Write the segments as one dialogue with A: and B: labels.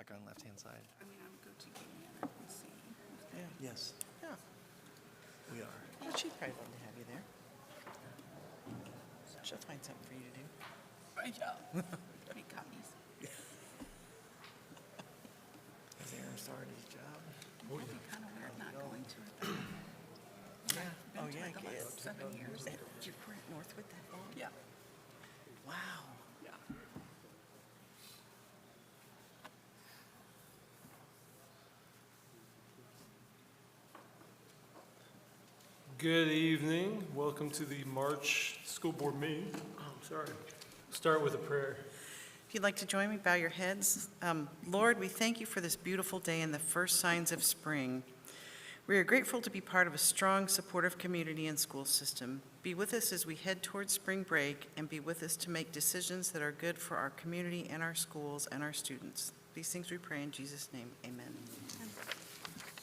A: back on left-hand side.
B: I mean, I'm going to give me and I can see.
C: Yeah.
A: Yes,
C: Yeah.
A: we are.
C: Well, she'd probably love to have you there. She'll find something for you to do.
B: Yeah. Make copies.
A: Has Aaron started his job?
B: It'd be kind of weird not going to it. though.
C: Yeah.
B: Been
C: Oh,
B: to
C: yeah,
B: it the last 7 years.
C: You were at Northwood that long?
B: Yeah.
C: Wow.
B: Yeah.
D: Good evening. Welcome to the March School Board meeting. Start with a prayer.
C: If you'd like to join me, bow your heads. Lord, we thank you for this beautiful day and the first signs of spring. We are grateful to be part of a strong, supportive community and school system. Be with us as we head towards spring break, and be with us to make decisions that are good for our community and our schools and our students. These things we pray in Jesus' name. Amen.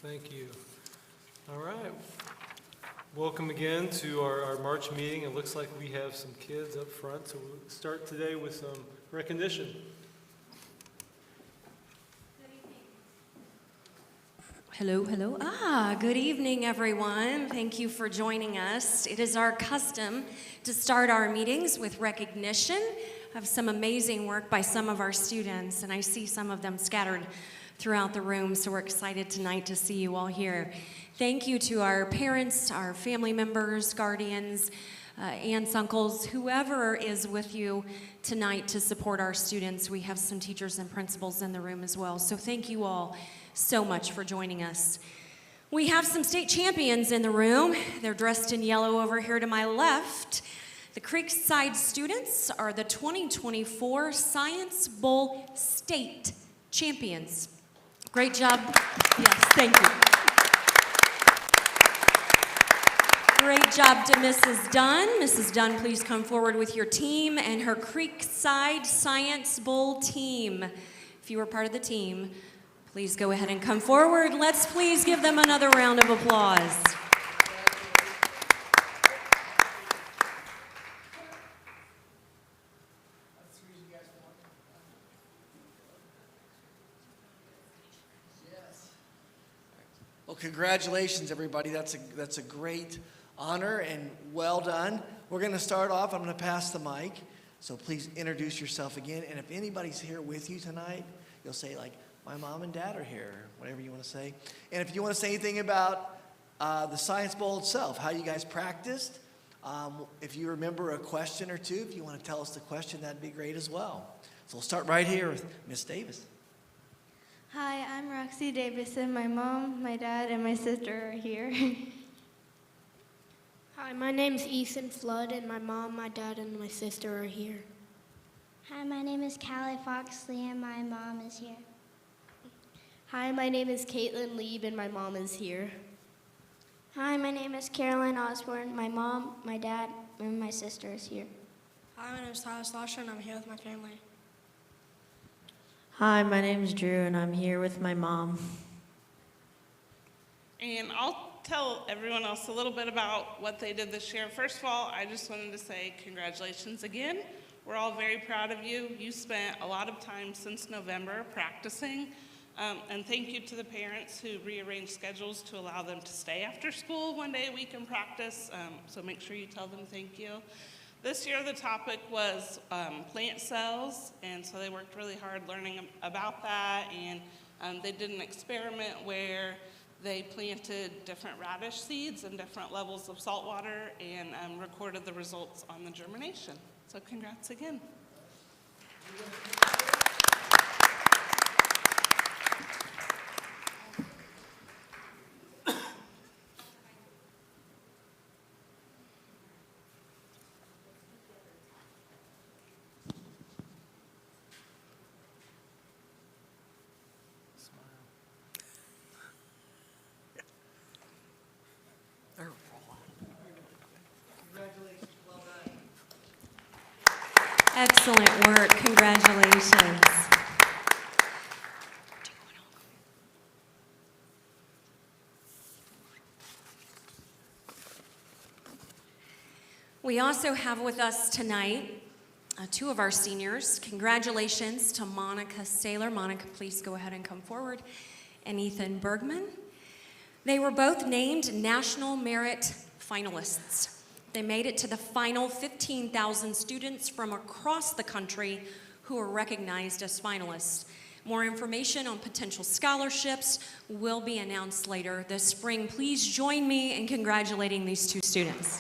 D: Thank you. All right. Welcome again to our March meeting. It looks like we have some kids up front, so we'll start today with some recognition.
E: Hello, hello. Good evening, everyone. Thank you for joining us. It is our custom to start our meetings with recognition of some amazing work by some of our students, and I see some of them scattered throughout the room, so we're excited tonight to see you all here. Thank you to our parents, our family members, guardians, aunts, uncles, whoever is with you tonight to support our students. We have some teachers and principals in the room as well, so thank you all so much for joining us. We have some state champions in the room. They're dressed in yellow over here to my left. The Creekside students are the 2024 Science Bowl State Champions. Great job. Yes, thank you. Great job to Mrs. Dunn. Mrs. Dunn, please come forward with your team and her Creekside Science Bowl team. If you were part of the team, please go ahead and come forward. Let's please give them another round of applause.
A: Well, congratulations, everybody. That's a great honor and well done. We're going to start off. I'm going to pass the mic, so please introduce yourself again. And if anybody's here with you tonight, you'll say, like, my mom and dad are here, whatever you want to say. And if you want to say anything about the Science Bowl itself, how you guys practiced, if you remember a question or two, if you want to tell us the question, that'd be great as well. So we'll start right here with Miss Davis.
F: Hi, I'm Roxy Davison. My mom, my dad, and my sister are here.
G: Hi, my name's Ethan Flood, and my mom, my dad, and my sister are here.
H: Hi, my name is Callie Foxley, and my mom is here.
G: Hi, my name is Caitlin Lieb, and my mom is here.
H: Hi, my name is Caroline Osborne. My mom, my dad, and my sister is here.
G: Hi, my name is Tyler Slosher, and I'm here with my family.
I: Hi, my name is Drew, and I'm here with my mom.
J: And I'll tell everyone else a little bit about what they did this year. First of all, I just wanted to say congratulations again. We're all very proud of you. You spent a lot of time since November practicing. And thank you to the parents who rearranged schedules to allow them to stay after school one day a week and practice. So make sure you tell them thank you. This year the topic was plant cells, and so they worked really hard learning about that, and they did an experiment where they planted different radish seeds in different levels of salt water and recorded the results on the germination. So congrats again.
E: Excellent work. Congratulations. We also have with us tonight two of our seniors. Congratulations to Monica Saylor. Monica, please go ahead and come forward. And Ethan Bergman. They were both named National Merit finalists. They made it to the final 15,000 students from across the country who were recognized as finalists. More information on potential scholarships will be announced later this spring. Please join me in congratulating these two students.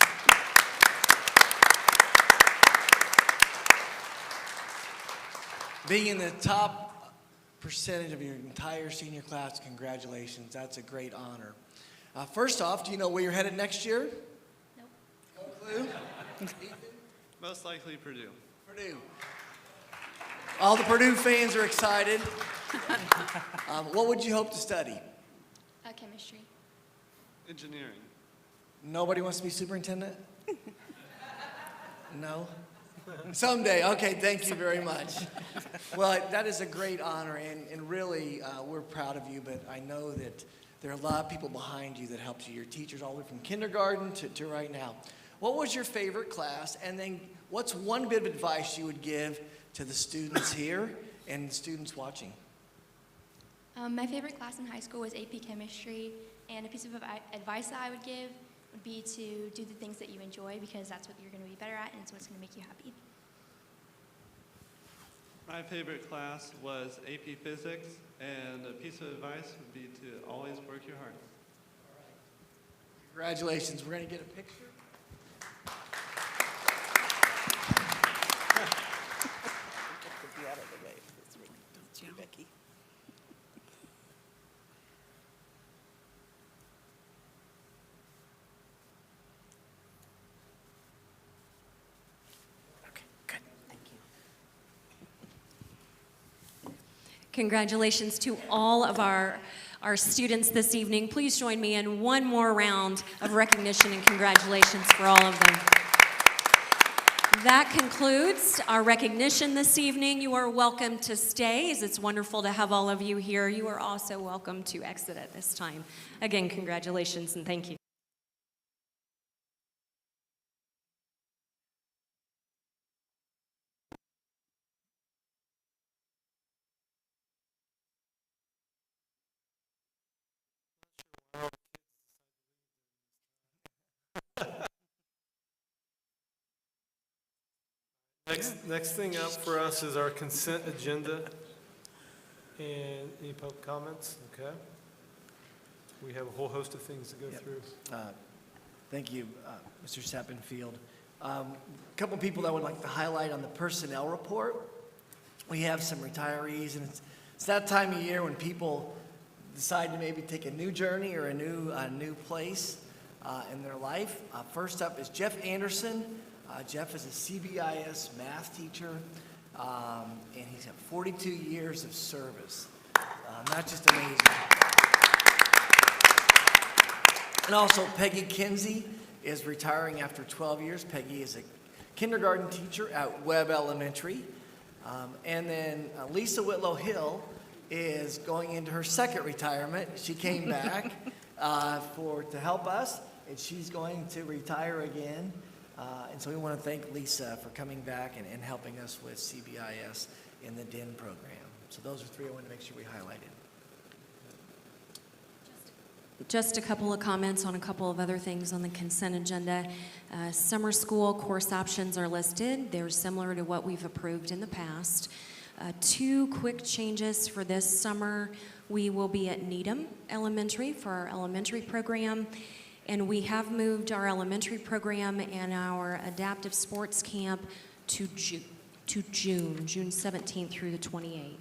A: Being in the top percentage of your entire senior class, congratulations. That's a great honor. First off, do you know where you're headed next year?
F: Nope.
A: No clue?
K: Most likely Purdue.
A: Purdue. All the Purdue fans are excited. What would you hope to study?
F: Chemistry.
K: Engineering.
A: Nobody wants to be superintendent? No? Someday. Okay, thank you very much. Well, that is a great honor, and really, we're proud of you, but I know that there are a lot of people behind you that helped you, your teachers all the way from kindergarten to right now. What was your favorite class, and then what's one bit of advice you would give to the students here and the students watching?
F: My favorite class in high school was AP Chemistry, and a piece of advice that I would give would be to do the things that you enjoy, because that's what you're going to be better at and it's what's going to make you happy.
K: My favorite class was AP Physics, and a piece of advice would be to always work your hardest.
A: Congratulations. We're going to get a picture.
B: Becky.
C: Okay, good.
B: Thank you.
E: Congratulations to all of our students this evening. Please join me in one more round of recognition and congratulations for all of them. That concludes our recognition this evening. You are welcome to stay, as it's wonderful to have all of you here. You are also welcome to exit at this time. Again, congratulations and thank you.
D: Next thing up for us is our consent agenda. And any public comments? Okay. We have a whole host of things to go through.
A: Thank you, Mr. Sappenfield. A couple people that I would like to highlight on the personnel report. We have some retirees, and it's that time of year when people decide to maybe take a new journey or a new place in their life. First up is Jeff Anderson. Jeff is a CBIS math teacher, and he's got 42 years of service. Not just amazing. And also Peggy Kinsey is retiring after 12 years. Peggy is a kindergarten teacher at Webb Elementary. And then Lisa Whitlow Hill is going into her second retirement. She came back to help us, and she's going to retire again. And so we want to thank Lisa for coming back and helping us with CBIS in the DIN program. So those are three I wanted to make sure we highlighted.
E: Just a couple of comments on a couple of other things on the consent agenda. Summer school course options are listed. They're similar to what we've approved in the past. Two quick changes for this summer. We will be at Needham Elementary for our elementary program. And we have moved our elementary program and our adaptive sports camp to June 17th through the 28th.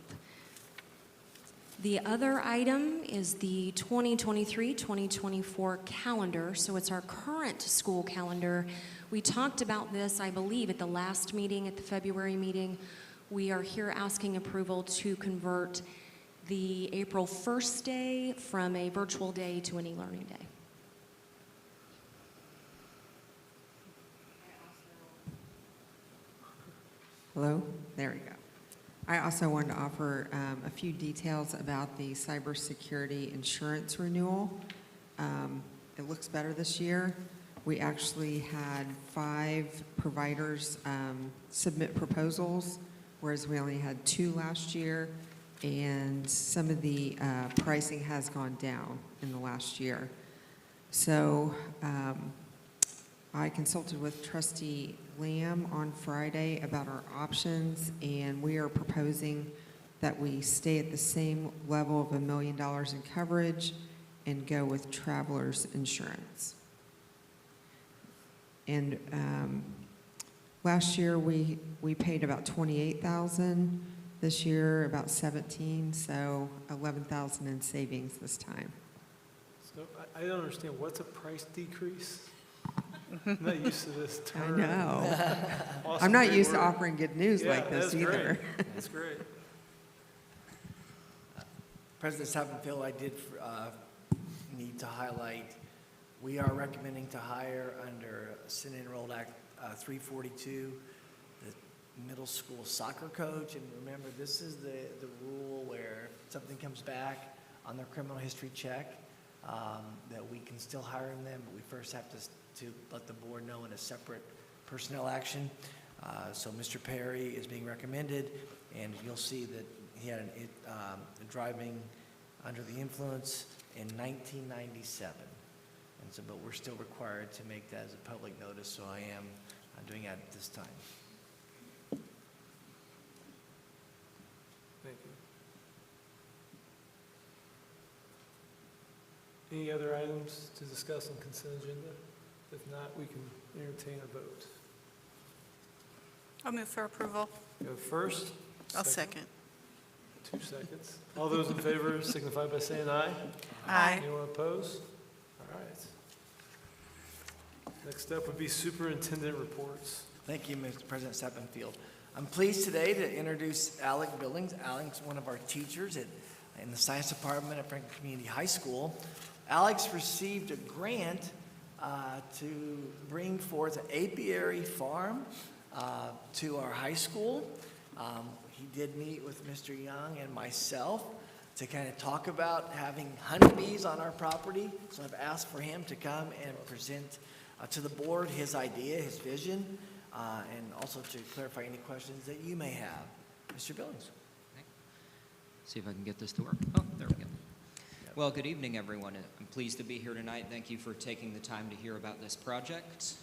E: The other item is the 2023-2024 calendar. So it's our current school calendar. We talked about this, I believe, at the last meeting, at the February meeting. We are here asking approval to convert the April 1st day from a virtual day to an e-learning day.
L: Hello? There we go. I also wanted to offer a few details about the cybersecurity insurance renewal. It looks better this year. We actually had 5 providers submit proposals, whereas we only had 2 last year, and some of the pricing has gone down in the last year. So I consulted with Trustee Lamb on Friday about our options, and we are proposing that we stay at the same level of $1 million in coverage and go with Travelers Insurance. And last year we paid about $28,000. This year about $17,000, so $11,000 in savings this time.
D: So I don't understand, what's a price decrease? I'm not used to this
L: I
D: term.
L: know.
D: Awesome,
L: I'm not
D: great
L: used to
D: word.
L: offering good news like this
D: that's
L: either.
D: Great. That's great.
A: President Sappenfield, I did need to highlight, we are recommending to hire under Senate Enrolled Act 342, the middle school soccer coach. And remember, this is the rule where something comes back on their criminal history check, that we can still hire them, but we first have to let the board know in a separate personnel action. So Mr. Perry is being recommended, and you'll see that he had a driving under the influence in 1997. And so, but we're still required to make that as a public notice, so I am doing that at this time.
D: Thank you. Any other items to discuss on consent agenda? If not, we can entertain a vote.
B: I'll move for approval.
D: Go first.
C: I'll second.
D: 2 seconds. All those in favor signify by saying aye.
B: Aye.
D: Anyone opposed? All right. Next up would be superintendent reports.
A: Thank you, Mr. President Sappenfield. I'm pleased today to introduce Alec Billings. Alec's one of our teachers in the science department at Franklin Community High School. Alec's received a grant to bring forth an apiary farm to our high school. He did meet with Mr. Young and myself to kind of talk about having honeybees on our property. So I've asked for him to come and present to the board his idea, his vision, and also to clarify any questions that you may have. Mr. Billings.
M: See if I can get this to work. Oh, there we go. Well, good evening, everyone. I'm pleased to be here tonight. Thank you for taking the time to hear about this project,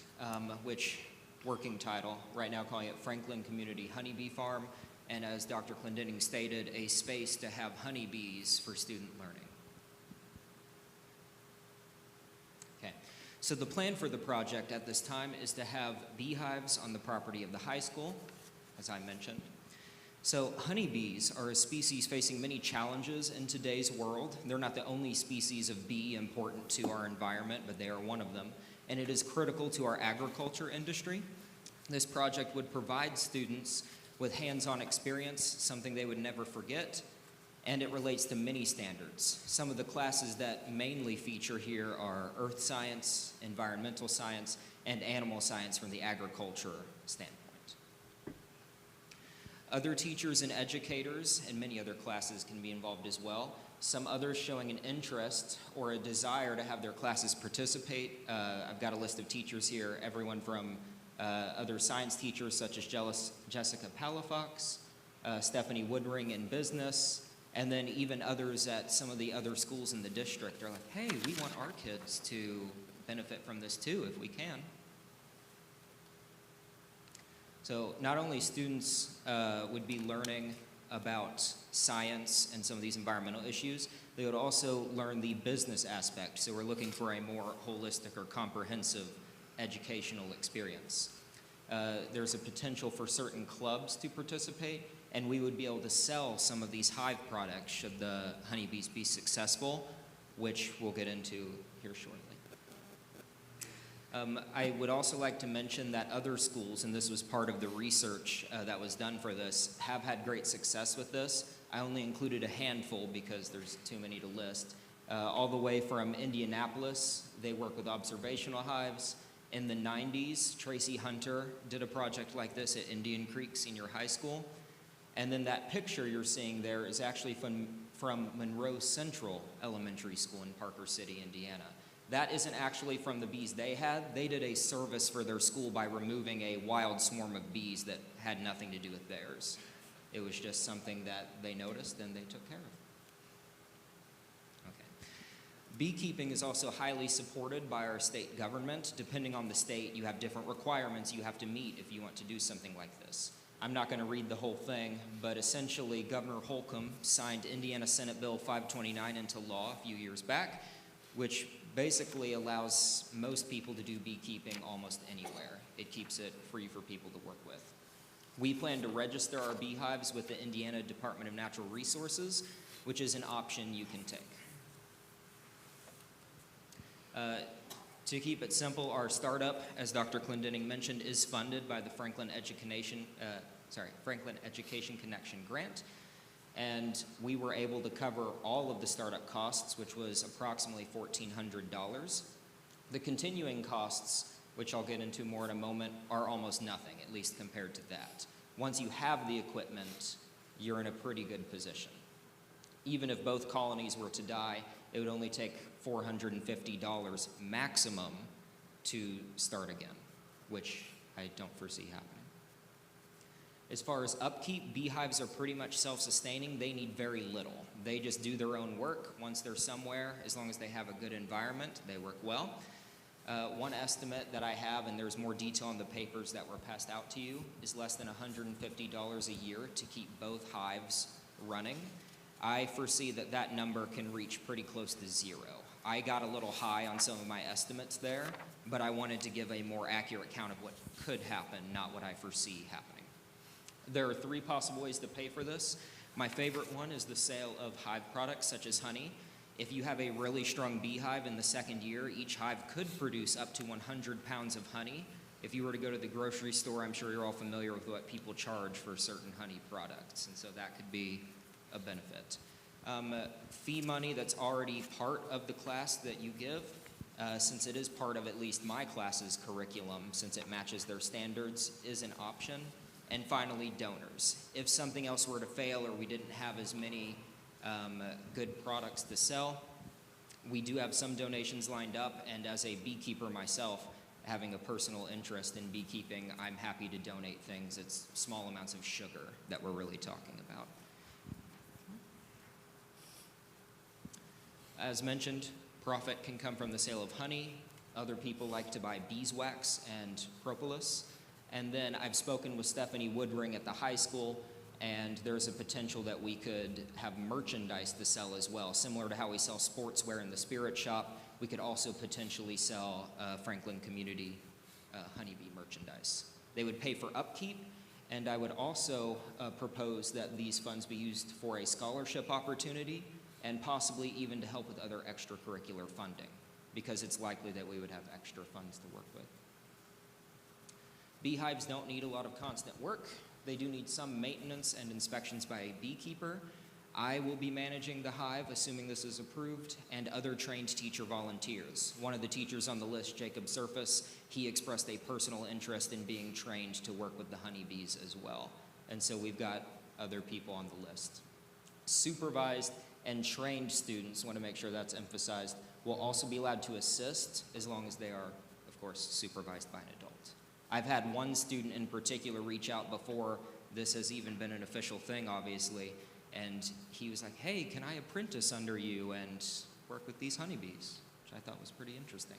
M: which, working title, right now calling it Franklin Community Honeybee Farm, and as Dr. Clendenning stated, a space to have honeybees for student learning. Okay, so the plan for the project at this time is to have beehives on the property of the high school, as I mentioned. So honeybees are a species facing many challenges in today's world. They're not the only species of bee important to our environment, but they are one of them, and it is critical to our agriculture industry. This project would provide students with hands-on experience, something they would never forget, and it relates to many standards. Some of the classes that mainly feature here are earth science, environmental science, and animal science from the agriculture standpoint. Other teachers and educators and many other classes can be involved as well. Some others showing an interest or a desire to have their classes participate. I've got a list of teachers here, everyone from other science teachers such as Jessica Palafox, Stephanie Woodring in business, and then even others at some of the other schools in the district are like, hey, we want our kids to benefit from this too if we can. So not only students would be learning about science and some of these environmental issues, they would also learn the business aspect. So we're looking for a more holistic or comprehensive educational experience. There's a potential for certain clubs to participate, and we would be able to sell some of these hive products should the honeybees be successful, which we'll get into here shortly. I would also like to mention that other schools, and this was part of the research that was done for this, have had great success with this. I only included a handful because there's too many to list. All the way from Indianapolis, they work with observational hives. In the 90s, Tracy Hunter did a project like this at Indian Creek Senior High School. And then that picture you're seeing there is actually from Monroe Central Elementary School in Parker City, Indiana. That isn't actually from the bees they had. They did a service for their school by removing a wild swarm of bees that had nothing to do with theirs. It was just something that they noticed and they took care of. Beekeeping is also highly supported by our state government. Depending on the state, you have different requirements you have to meet if you want to do something like this. I'm not going to read the whole thing, but essentially Governor Holcomb signed Indiana Senate Bill 529 into law a few years back, which basically allows most people to do beekeeping almost anywhere. It keeps it free for people to work with. We plan to register our beehives with the Indiana Department of Natural Resources, which is an option you can take. To keep it simple, our startup, as Dr. Clendenning mentioned, is funded by the Franklin Education Connection Grant, and we were able to cover all of the startup costs, which was approximately $1,400. The continuing costs, which I'll get into more in a moment, are almost nothing, at least compared to that. Once you have the equipment, you're in a pretty good position. Even if both colonies were to die, it would only take $450 maximum to start again, which I don't foresee happening. As far as upkeep, beehives are pretty much self-sustaining. They need very little. They just do their own work. Once they're somewhere, as long as they have a good environment, they work well. One estimate that I have, and there's more detail in the papers that were passed out to you, is less than $150 a year to keep both hives running. I foresee that that number can reach pretty close to zero. I got a little high on some of my estimates there, but I wanted to give a more accurate count of what could happen, not what I foresee happening. There are three possible ways to pay for this. My favorite one is the sale of hive products such as honey. If you have a really strong beehive in the second year, each hive could produce up to 100 pounds of honey. If you were to go to the grocery store, I'm sure you're all familiar with what people charge for certain honey products, and so that could be a benefit. Fee money that's already part of the class that you give, since it is part of at least my class's curriculum, since it matches their standards, is an option. And finally, donors. If something else were to fail or we didn't have as many good products to sell, we do have some donations lined up, and as a beekeeper myself, having a personal interest in beekeeping, I'm happy to donate things. It's small amounts of sugar that we're really talking about. As mentioned, profit can come from the sale of honey. Other people like to buy beeswax and propolis. And then I've spoken with Stephanie Woodring at the high school, and there's a potential that we could have merchandise to sell as well. Similar to how we sell sportswear in the Spirit Shop, we could also potentially sell Franklin Community honeybee merchandise. They would pay for upkeep, and I would also propose that these funds be used for a scholarship opportunity and possibly even to help with other extracurricular funding, because it's likely that we would have extra funds to work with. Beehives don't need a lot of constant work. They do need some maintenance and inspections by a beekeeper. I will be managing the hive, assuming this is approved, and other trained teacher volunteers. One of the teachers on the list, Jacob Surface, he expressed a personal interest in being trained to work with the honeybees as well. And so we've got other people on the list. Supervised and trained students, want to make sure that's emphasized, will also be allowed to assist as long as they are, of course, supervised by an adult. I've had one student in particular reach out before this has even been an official thing, obviously, and he was like, hey, can I apprentice under you and work with these honeybees, which I thought was pretty interesting.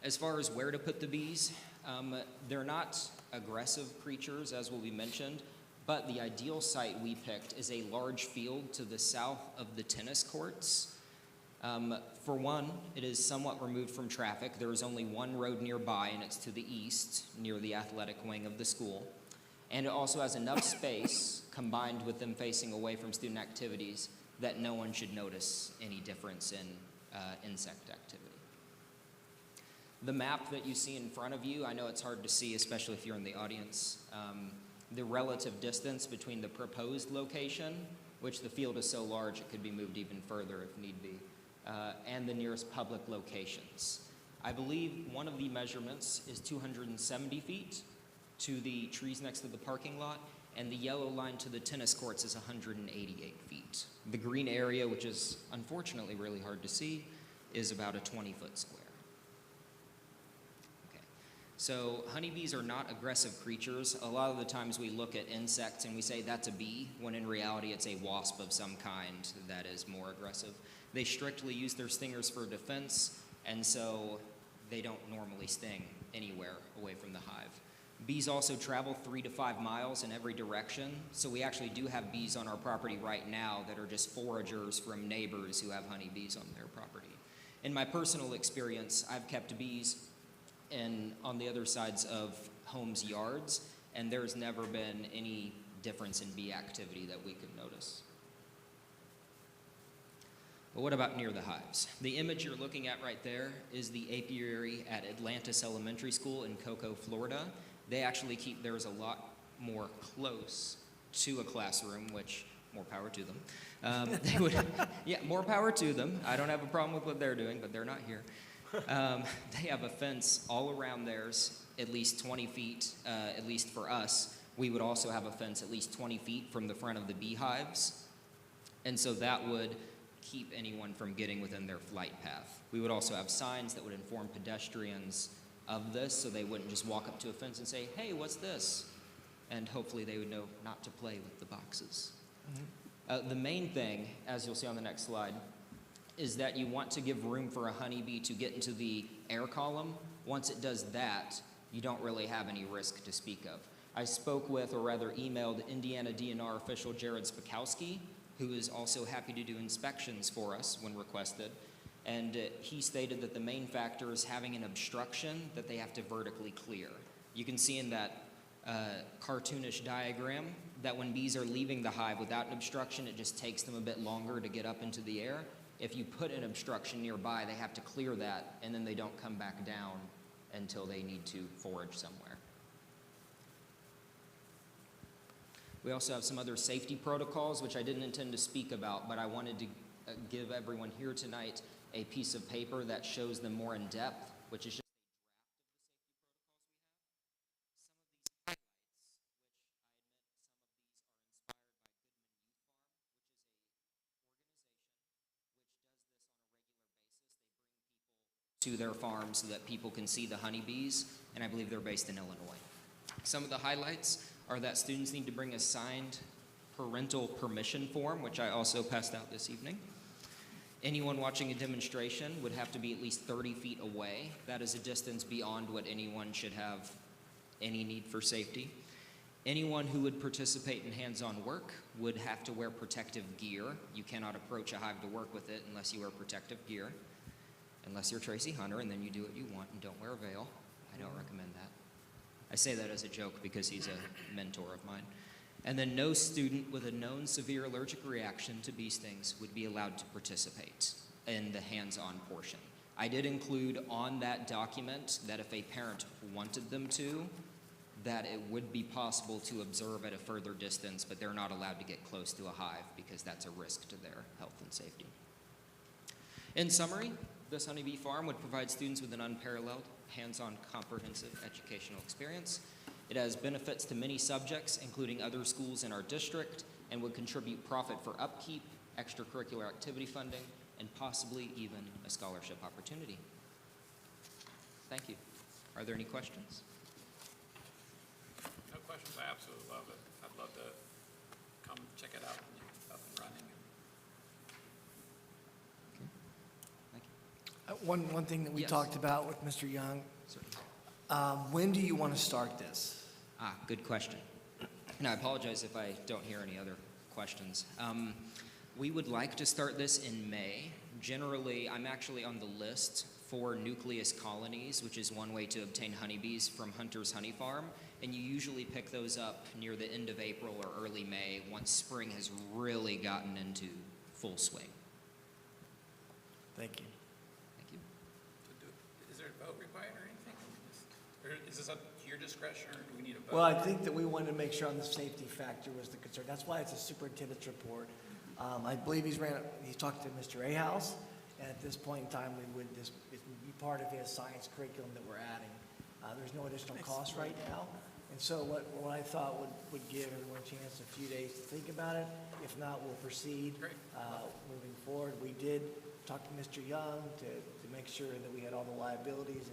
M: As far as where to put the bees, they're not aggressive creatures, as will be mentioned, but the ideal site we picked is a large field to the south of the tennis courts. For one, it is somewhat removed from traffic. There is only one road nearby, and it's to the east, near the athletic wing of the school. And it also has enough space, combined with them facing away from student activities, that no one should notice any difference in insect activity. The map that you see in front of you, I know it's hard to see, especially if you're in the audience. The relative distance between the proposed location, which the field is so large it could be moved even further if need be, and the nearest public locations. I believe one of the measurements is 270 feet to the trees next to the parking lot, and the yellow line to the tennis courts is 188 feet. The green area, which is unfortunately really hard to see, is about a 20-foot square. Okay. So honeybees are not aggressive creatures. A lot of the times we look at insects and we say that's a bee, when in reality it's a wasp of some kind that is more aggressive. They strictly use their stingers for defense, and so they don't normally sting anywhere away from the hive. Bees also travel 3 to 5 miles in every direction, so we actually do have bees on our property right now that are just foragers from neighbors who have honeybees on their property. In my personal experience, I've kept bees on the other sides of homes' yards, and there's never been any difference in bee activity that we could notice. But what about near the hives? The image you're looking at right there is the apiary at Atlantis Elementary School in Cocoa, Florida. They actually keep theirs a lot more close to a classroom, which more power to them. Yeah, more power to them. I don't have a problem with what they're doing, but they're not here. They have a fence all around theirs, at least 20 feet, at least for us. We would also have a fence at least 20 feet from the front of the beehives. And so that would keep anyone from getting within their flight path. We would also have signs that would inform pedestrians of this, so they wouldn't just walk up to a fence and say, hey, what's this? And hopefully they would know not to play with the boxes. Mm-hmm. The main thing, as you'll see on the next slide, is that you want to give room for a honeybee to get into the air column. Once it does that, you don't really have any risk to speak of. I spoke with, or rather emailed, Indiana DNR official Jared Spakowski, who is also happy to do inspections for us when requested. And he stated that the main factor is having an obstruction that they have to vertically clear. You can see in that cartoonish diagram that when bees are leaving the hive without an obstruction, it just takes them a bit longer to get up into the air. If you put an obstruction nearby, they have to clear that, and then they don't come back down until they need to forage somewhere. We also have some other safety protocols, which I didn't intend to speak about, but I wanted to give everyone here tonight a piece of paper that shows them more in depth, which is just a draft of the safety protocols we have. Some of these highlights, which I admit some of these are inspired by Goodman Youth Farm, which is a organization which does this on a regular basis. They bring people to their farm so that people can see the honeybees, and I believe they're based in Illinois. Some of the highlights are that students need to bring a signed parental permission form, which I also passed out this evening. Anyone watching a demonstration would have to be at least 30 feet away. That is a distance beyond what anyone should have any need for safety. Anyone who would participate in hands-on work would have to wear protective gear. You cannot approach a hive to work with it unless you wear protective gear. Unless you're Tracy Hunter, and then you do what you want and don't wear a veil. I don't recommend that. I say that as a joke because he's a mentor of mine. And then no student with a known severe allergic reaction to bee stings would be allowed to participate in the hands-on portion. I did include on that document that if a parent wanted them to, that it would be possible to observe at a further distance, but they're not allowed to get close to a hive because that's a risk to their health and safety. In summary, this honeybee farm would provide students with an unparalleled, hands-on, comprehensive educational experience. It has benefits to many subjects, including other schools in our district, and would contribute profit for upkeep, extracurricular activity funding, and possibly even a scholarship opportunity. Thank you. Are there any questions?
N: No questions. I absolutely love it. I'd love to come check it out when you're up and running.
A: One thing that we
M: Yes.
A: talked about with Mr. Young, when do you want to start this?
M: Good question. And I apologize if I don't hear any other questions. We would like to start this in May. Generally, I'm actually on the list for nucleus colonies, which is one way to obtain honeybees from Hunter's Honey Farm. And you usually pick those up near the end of April or early May once spring has really gotten into full swing.
A: Thank you.
M: Thank you.
N: Is there a vote required or anything? Or is this up to your discretion, or do we need a vote?
A: Well, I think that we wanted to make sure on the safety factor was the concern. That's why it's a superintendent's report. I believe he's talked to Mr. Ahaus, and at this point in time, it would be part of his science curriculum that we're adding. There's no additional cost right now, And so what I thought would give everyone a chance, a few days to think about it. If not, we'll proceed moving forward. We did talk to Mr. Young to make sure that we had all the liabilities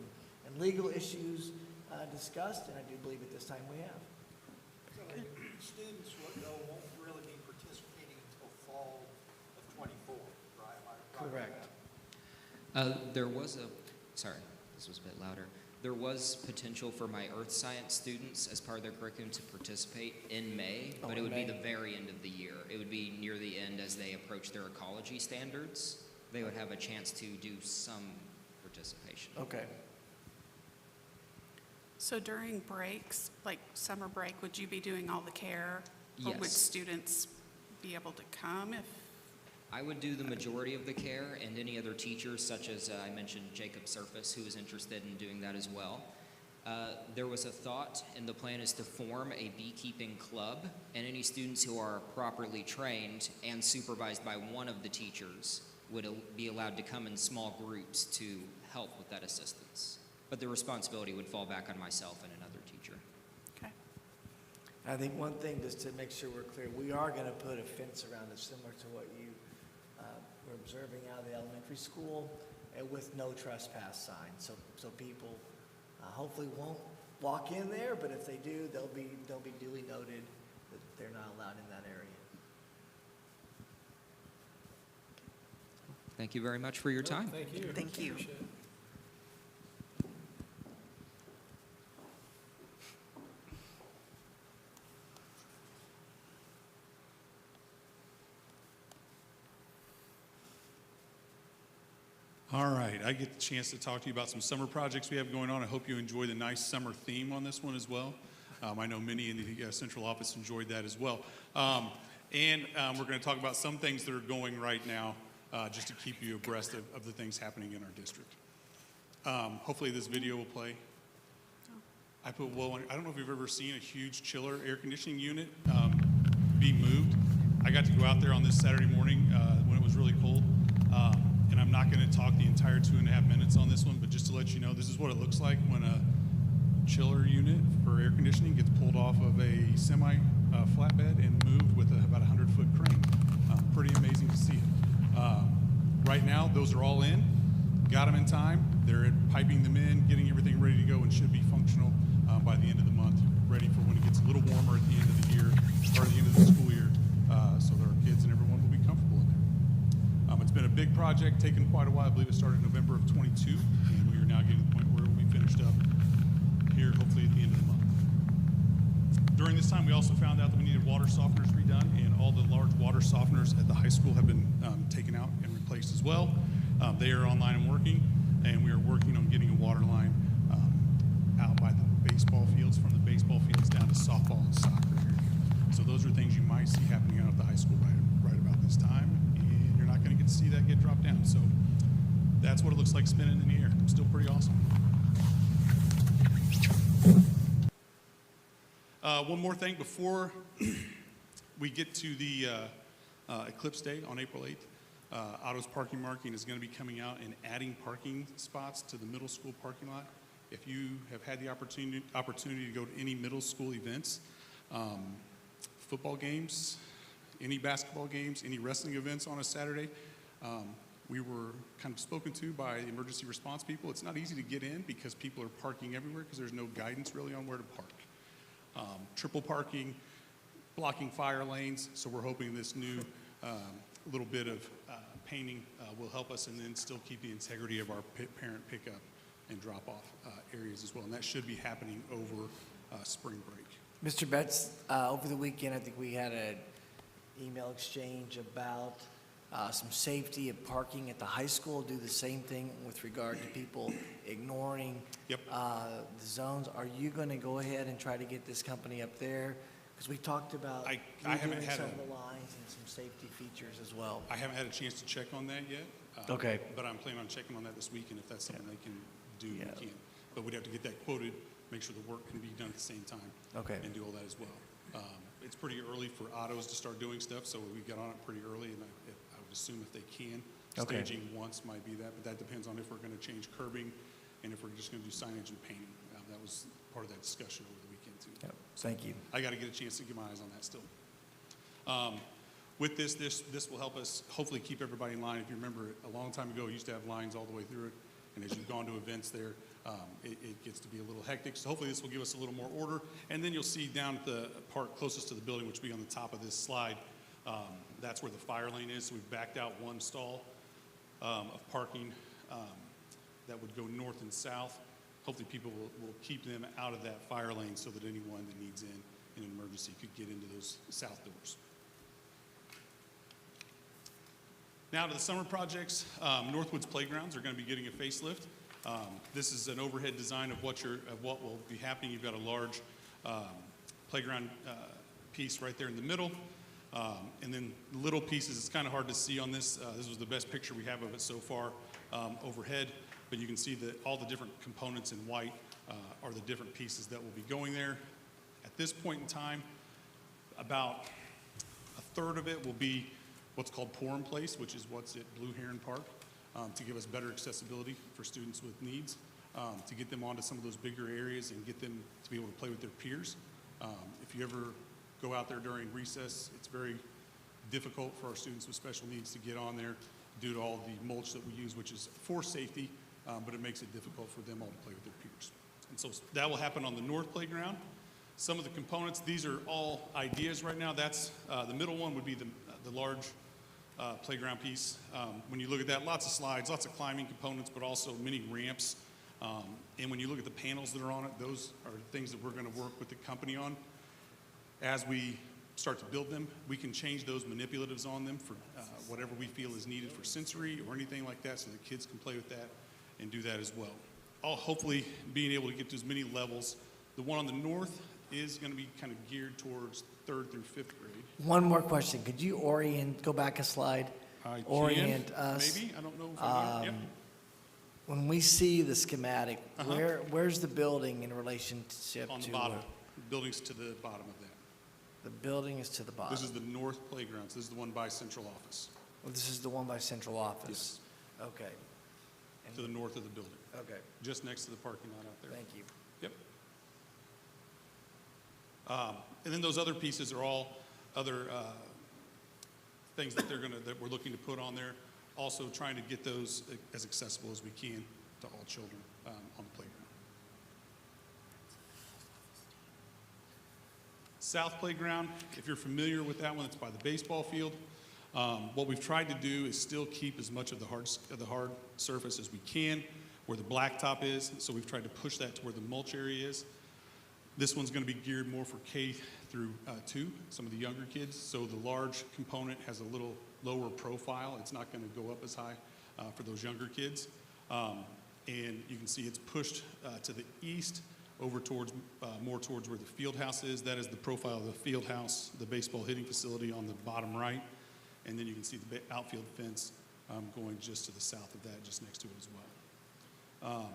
A: and legal issues discussed, and I do believe at this time we have.
O: Students won't really be participating until fall of '24, right? Am I right?
A: Correct.
M: There was sorry, this was a bit louder. There was potential for my earth science students as part of their curriculum to participate in May, but it would be the very end of the year. It would be near the end as they approach their ecology standards. They would have a chance to do some participation.
A: Okay.
B: So during breaks, like summer break, would you be doing all the care? Or would
M: Yes.
B: students be able to come if?
M: I would do the majority of the care, and any other teachers, such as I mentioned Jacob Surface, who is interested in doing that as well. There was a thought, and the plan is to form a beekeeping club, and any students who are properly trained and supervised by one of the teachers would be allowed to come in small groups to help with that assistance. But the responsibility would fall back on myself and another teacher.
B: Okay.
A: I think one thing, just to make sure we're clear, we are going to put a fence around it similar to what you were observing out of the elementary school, and with no trespass signs. So people hopefully won't walk in there, but if they do, they'll be duly noted that they're not allowed in that area.
M: Thank you very much for your time.
D: Thank you.
B: Thank you.
D: Appreciate it.
P: All right, I get the chance to talk to you about some summer projects we have going on. I hope you enjoy the nice summer theme on this one as well. I know many in the central office enjoyed that as well. And we're going to talk about some things that are going right now just to keep you abreast of the things happening in our district. Hopefully this video will play. I don't know if you've ever seen a huge chiller air conditioning unit be moved. I got to go out there on this Saturday morning when it was really cold. And I'm not going to talk the entire 2.5 minutes on this one, but just to let you know, this is what it looks like when a chiller unit for air conditioning gets pulled off of a semi flatbed and moved with about a 100-foot crane. Pretty amazing to see it. Right now, those are all in. Got them in time. They're piping them in, getting everything ready to go, and should be functional by the end of the month, ready for when it gets a little warmer at the end of the year, or the end of the school year, so that our kids and everyone will be comfortable in there. It's been a big project, taken quite a while. I believe it started in November of 22, and we are now getting to the point where it will be finished up here, hopefully at the end of the month. During this time, we also found out that we needed water softeners redone, and all the large water softeners at the high school have been taken out and replaced as well. They are online and working, and we are working on getting a water line out by the baseball fields, from the baseball fields down to softball and soccer area. So those are things you might see happening out at the high school right about this time, and you're not going to get to see that get dropped down. So that's what it looks like spinning in the air. Still pretty awesome. One more thing before we get to the Eclipse Day on April 8th. Otto's Parking Marking is going to be coming out and adding parking spots to the middle school parking lot. If you have had the opportunity to go to any middle school events, football games, any basketball games, any wrestling events on a Saturday, we were kind of spoken to by the emergency response people. It's not easy to get in because people are parking everywhere because there's no guidance really on where to park. Triple parking, blocking fire lanes, so we're hoping this new little bit of painting will help us and then still keep the integrity of our parent pickup and drop-off areas as well. And that should be happening over spring break.
A: Mr. Betts, over the weekend, I think we had an email exchange about some safety of parking at the high school. Do the same thing with regard to people ignoring the zones. Are you going to go ahead and try to get this company up there? Because we talked about
P: I haven't had
A: some of the lines and some safety features as well.
P: I haven't had a chance to check on that yet.
A: Okay.
P: But I'm planning on checking on that this week, and if that's something they can do, we can. But we'd have to get that quoted, make sure the work can be done at the same time.
A: Okay.
P: And do all that as well. It's pretty early for autos to start doing stuff, so we got on it pretty early, and I would assume if they can, staging once might be that, but that depends on if we're going to change curbing and if we're just going to do signage and painting. That was part of that discussion over the weekend. too.
A: Yep, thank you.
P: I got to get a chance to get my eyes on that still. With this will help us hopefully keep everybody in line. If you remember, a long time ago, it used to have lines all the way through it, and as you've gone to events there, it gets to be a little hectic. So hopefully this will give us a little more order. And then you'll see down at the part closest to the building, which will be on the top of this slide, that's where the fire lane is. So we've backed out one stall of parking that would go north and south. Hopefully people will keep them out of that fire lane so that anyone that needs in an emergency could get into those south doors. Now to the summer projects. Northwoods Playgrounds are going to be getting a facelift. This is an overhead design of what will be happening. You've got a large playground piece right there in the middle. And then little pieces, it's kind of hard to see on this. This was the best picture we have of it so far overhead. But you can see that all the different components in white are the different pieces that will be going there. At this point in time, about a third of it will be what's called Pour in Place, which is what's at Blue Heron Park, to give us better accessibility for students with needs, to get them onto some of those bigger areas and get them to be able to play with their peers. If you ever go out there during recess, it's very difficult for our students with special needs to get on there due to all the mulch that we use, which is for safety, but it makes it difficult for them all to play with their peers. And so that will happen on the north playground. Some of the components, these are all ideas right now. That's the middle one would be the large playground piece. When you look at that, lots of slides, lots of climbing components, but also many ramps. And when you look at the panels that are on it, those are things that we're going to work with the company on. As we start to build them, we can change those manipulatives on them for whatever we feel is needed for sensory or anything like that, so the kids can play with that and do that as well. All hopefully being able to get to as many levels. The one on the north is going to be kind of geared towards 3rd through 5th grade.
A: One more question. Could you go back a slide?
P: I
A: Orient
P: can,
A: us.
P: maybe. I don't know if I'm yep.
A: When we see the schematic,
P: Uh-huh.
A: where's the building in relationship
P: On the
A: to
P: bottom. The building's to the bottom of that.
A: The building is to the bottom.
P: This is the north playgrounds. This is the one by central office.
A: Well, this is the one by central office.
P: Yes.
A: Okay. And,
P: To the north of the building.
A: okay.
P: Just next to the parking lot out there.
A: Thank you.
P: Yep. And then those other pieces are all other things that we're looking to put on there. Also trying to get those as accessible as we can to all children on the playground. South Playground, if you're familiar with that one, it's by the baseball field. What we've tried to do is still keep as much of the hard surface as we can where the blacktop is. So we've tried to push that to where the mulch area is. This one's going to be geared more for K through 2, some of the younger kids. So the large component has a little lower profile. It's not going to go up as high for those younger kids. And you can see it's pushed to the east over towards more towards where the field house is. That is the profile of the field house, the baseball hitting facility on the bottom right. And then you can see the outfield fence going just to the south of that, just next to it as well.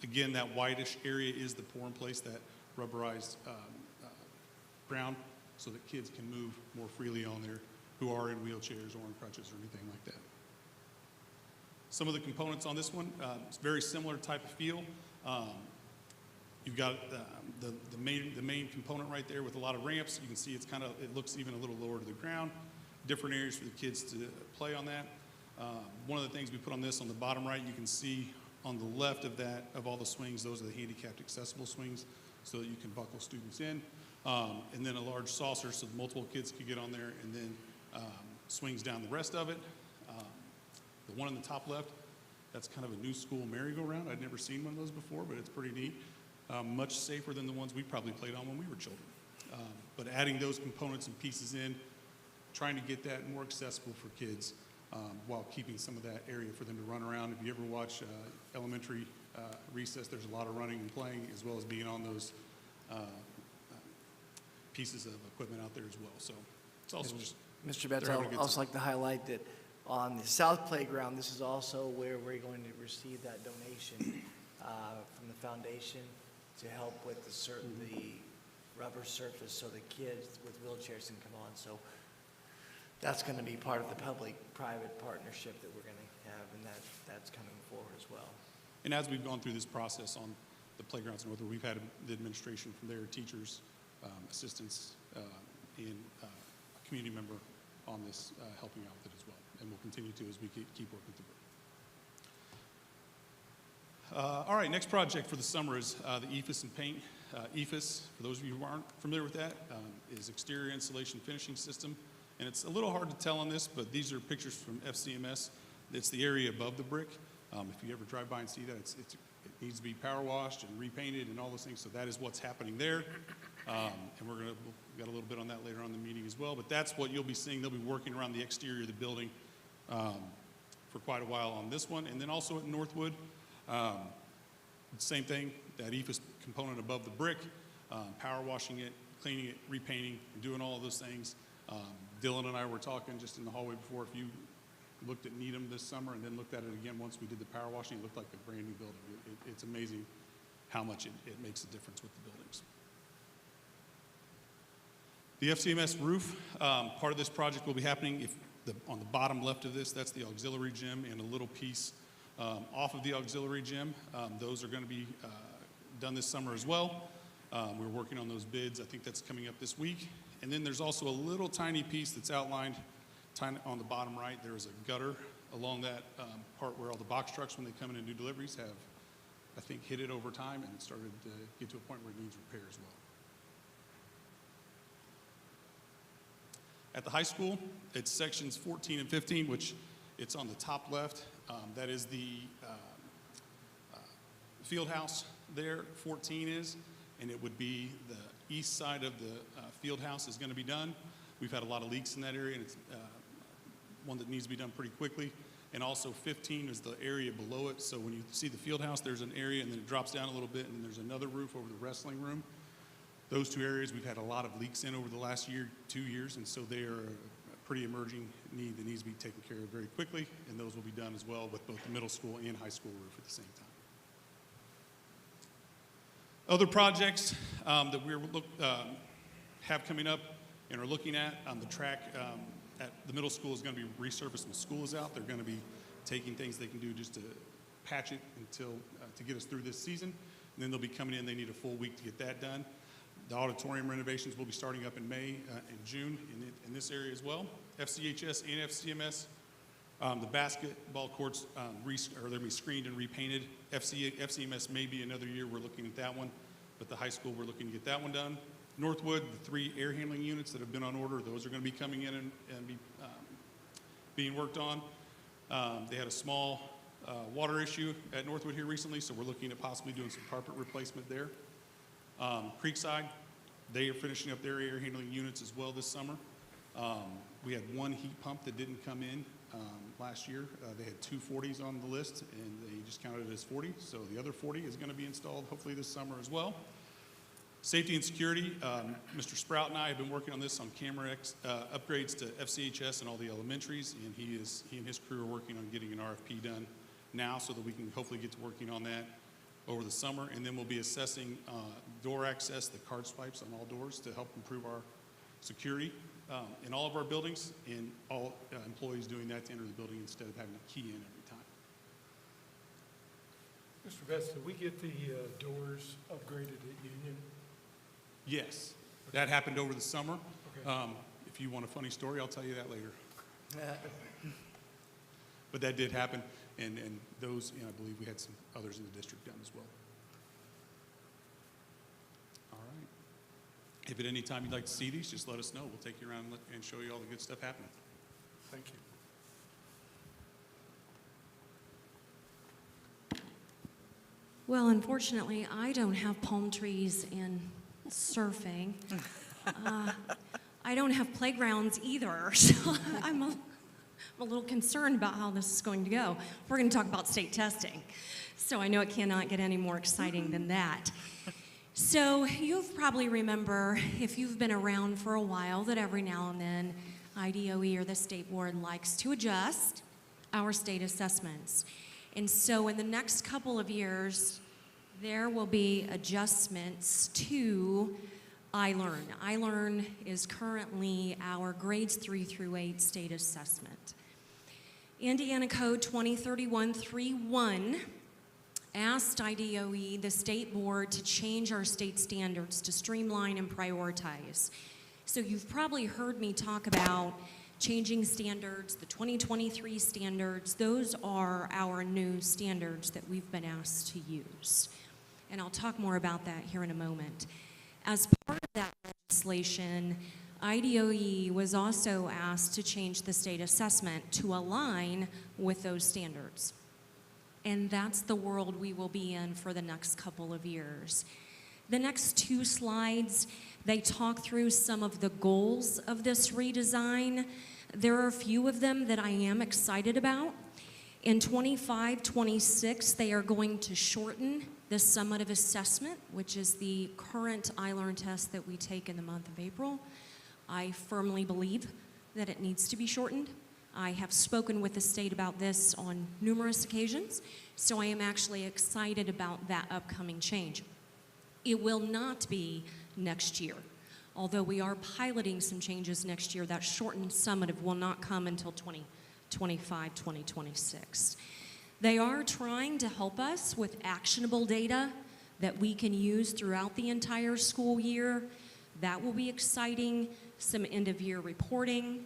P: Again, that whitish area is the pour in place, that rubberized ground, so that kids can move more freely on there who are in wheelchairs or in crutches or anything like that. Some of the components on this one, it's very similar type of feel. You've got the main component right there with a lot of ramps. You can see it looks even a little lower to the ground. Different areas for the kids to play on that. One of the things we put on this on the bottom right, you can see on the left of that, of all the swings, those are the handicapped accessible swings so that you can buckle students in. And then a large saucer so that multiple kids can get on there, and then swings down the rest of it. The one on the top left, that's kind of a new school merry-go-round. I'd never seen one of those before, but it's pretty neat. Much safer than the ones we probably played on when we were children. But adding those components and pieces in, trying to get that more accessible for kids while keeping some of that area for them to run around. If you ever watch elementary recess, there's a lot of running and playing, as well as being on those pieces of equipment out there as well. So it's also just
A: Mr. Betts, I'd also like to highlight that on the South Playground, this is also where we're going to receive that donation from the foundation to help with the rubber surface so the kids with wheelchairs can come on. So that's going to be part of the public-private partnership that we're going to have, and that's coming forward as well.
P: And as we've gone through this process on the playgrounds in Northwood. We've had the administration from there, teachers, assistants, and a community member on this helping out with it as well. And we'll continue to as we keep working through it. All right, next project for the summer is the EFS and paint. EFS, for those of you who aren't familiar with that, is exterior insulation finishing system. And it's a little hard to tell on this, but these are pictures from FCMS. It's the area above the brick. If you ever drive by and see that, it needs to be power washed and repainted and all those things. So that is what's happening there. And we'll got a little bit on that later on in the meeting as well. But that's what you'll be seeing. They'll be working around the exterior of the building for quite a while on this one. And then also at Northwood, same thing, that EFS component above the brick, power washing it, cleaning it, repainting, and doing all of those things. Dylan and I were talking just in the hallway before. If you looked at Needham this summer and then looked at it again once we did the power washing, it looked like a brand new building. It's amazing how much it makes a difference with the buildings. The FCMS roof, part of this project will be happening on the bottom left of this, that's the auxiliary gym and a little piece off of the auxiliary gym. Those are going to be done this summer as well. We're working on those bids. I think that's coming up this week. And then there's also a little tiny piece that's outlined on the bottom right. There is a gutter along that part where all the box trucks, when they come in and do deliveries, have, I think, hit it over time, and it started to get to a point where it needs repair as well. At the high school, it's sections 14 and 15, which it's on the top left. That is the field house there, 14 is, and it would be the east side of the field house is going to be done. We've had a lot of leaks in that area, and it's one that needs to be done pretty quickly. And also 15 is the area below it. So when you see the field house, there's an area, and then it drops down a little bit, and then there's another roof over the wrestling room. Those two areas we've had a lot of leaks in over the last year, 2 years, and so they are a pretty emerging need that needs to be taken care of very quickly, and those will be done as well with both the middle school and high school roof at the same time. Other projects that we have coming up and are looking at, the track at the middle school is going to be resurfaced when school is out. They're going to be taking things they can do just to patch it until to get us through this season. And then they'll be coming in. They need a full week to get that done. The auditorium renovations will be starting up in May and June in this area as well. FCHS and FCMS, the basketball courts are going to be screened and repainted. FCMS may be another year. We're looking at that one, but the high school, we're looking to get that one done. Northwood, the 3 air handling units that have been on order, those are going to be coming in and be being worked on. They had a small water issue at Northwood here recently, so we're looking at possibly doing some carpet replacement there. Creekside, they are finishing up their air handling units as well this summer. We had 1 heat pump that didn't come in last year. They had 2 40s on the list, and they just counted it as 40. So the other 40 is going to be installed hopefully this summer as well. Safety and security, Mr. Sprout and I have been working on this on camera upgrades to FCHS and all the elementaries, and he and his crew are working on getting an RFP done now so that we can hopefully get to working on that over the summer. And then we'll be assessing door access, the card swipes on all doors to help improve our security in all of our buildings, and all employees doing that to enter the building instead of having to key in every time.
Q: Mr. Betts, did we get the doors upgraded at Union?
P: Yes, that happened over the summer. Okay. If you want a funny story, I'll tell you that later. But that did happen, and those, I believe we had some others in the district done as well. All right. If at any time you'd like to see these, just let us know. We'll take you around and show you all the good stuff happening.
Q: Thank you.
E: Well, unfortunately, I don't have palm trees and surfing. I don't have playgrounds either, so I'm a little concerned about how this is going to go. We're going to talk about state testing, so I know it cannot get any more exciting than that. So you probably remember, if you've been around for a while, that every now and then IDOE or the state board likes to adjust our state assessments. And so in the next couple of years, there will be adjustments to iLearn. iLearn is currently our grades 3 through 8 state assessment. Indiana Code 2031-3-1 asked IDOE, the state board, to change our state standards to streamline and prioritize. So you've probably heard me talk about changing standards, the 2023 standards. Those are our new standards that we've been asked to use. And I'll talk more about that here in a moment. As part of that legislation, IDOE was also asked to change the state assessment to align with those standards. And that's the world we will be in for the next couple of years. The next two slides, they talk through some of the goals of this redesign. There are a few of them that I am excited about. In 25-26, they are going to shorten the summative assessment, which is the current iLearn test that we take in the month of April. I firmly believe that it needs to be shortened. I have spoken with the state about this on numerous occasions, so I am actually excited about that upcoming change. It will not be next year. Although we are piloting some changes next year, that shortened summative will not come until 2025, 2026. They are trying to help us with actionable data that we can use throughout the entire school year. That will be exciting. Some end-of-year reporting.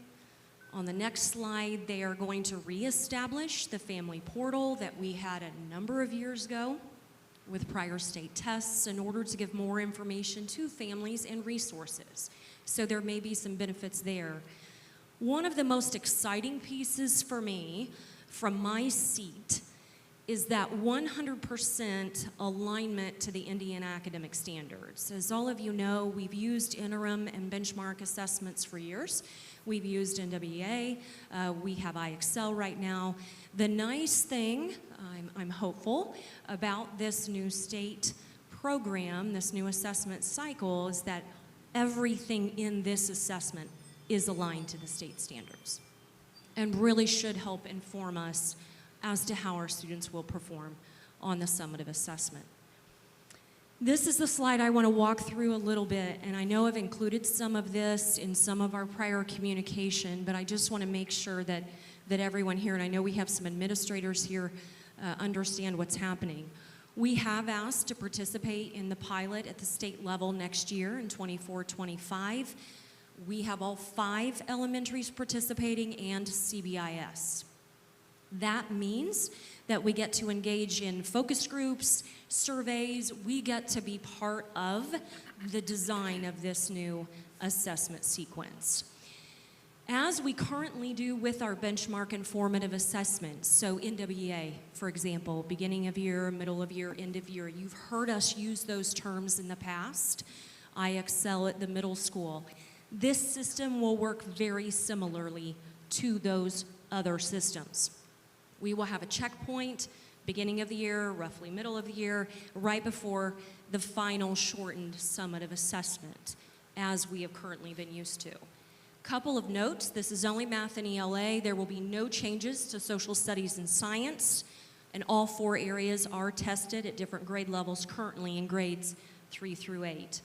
E: On the next slide, they are going to reestablish the family portal that we had a number of years ago with prior state tests in order to give more information to families and resources. So there may be some benefits there. One of the most exciting pieces for me from my seat is that 100% alignment to the Indiana academic standards. As all of you know, we've used interim and benchmark assessments for years. We've used NWEA, we have IXL right now. The nice thing, I'm hopeful, about this new state program, this new assessment cycle, is that everything in this assessment is aligned to the state standards and really should help inform us as to how our students will perform on the summative assessment. This is the slide I want to walk through a little bit, and I know I've included some of this in some of our prior communication, but I just want to make sure that everyone here, and I know we have some administrators here, understand what's happening. We have asked to participate in the pilot at the state level next year in 24-25. We have all 5 elementaries participating and CBIS. That means that we get to engage in focus groups, surveys. We get to be part of the design of this new assessment sequence. As we currently do with our benchmark and formative assessments, so NWEA, for example, beginning of year, middle of year, end of year, you've heard us use those terms in the past. IXL at the middle school. This system will work very similarly to those other systems. We will have a checkpoint, beginning of the year, roughly middle of the year, right before the final shortened summative assessment, as we have currently been used to. Couple of notes, this is only math and ELA. There will be no changes to social studies and science, and all 4 areas are tested at different grade levels currently in grades 3 through 8.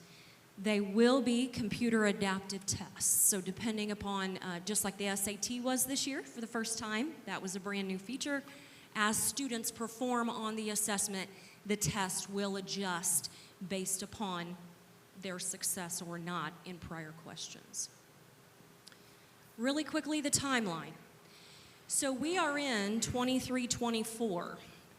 E: They will be computer adaptive tests. So depending upon, just like the SAT was this year for the first time, that was a brand new feature. As students perform on the assessment, the test will adjust based upon their success or not in prior questions. Really quickly, the timeline. So we are in 23-24.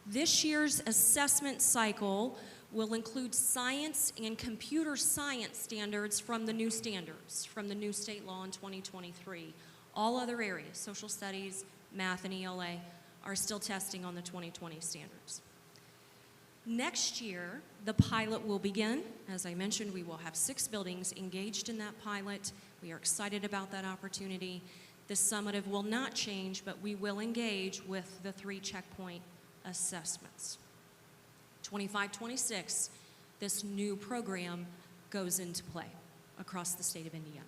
E: This year's assessment cycle will include science and computer science standards from the new standards, from the new state law in 2023. All other areas, social studies, math, and ELA, are still testing on the 2020 standards. Next year, the pilot will begin. As I mentioned, we will have 6 buildings engaged in that pilot. We are excited about that opportunity. The summative will not change, but we will engage with the 3 checkpoint assessments. 25-26, this new program goes into play across the state of Indiana.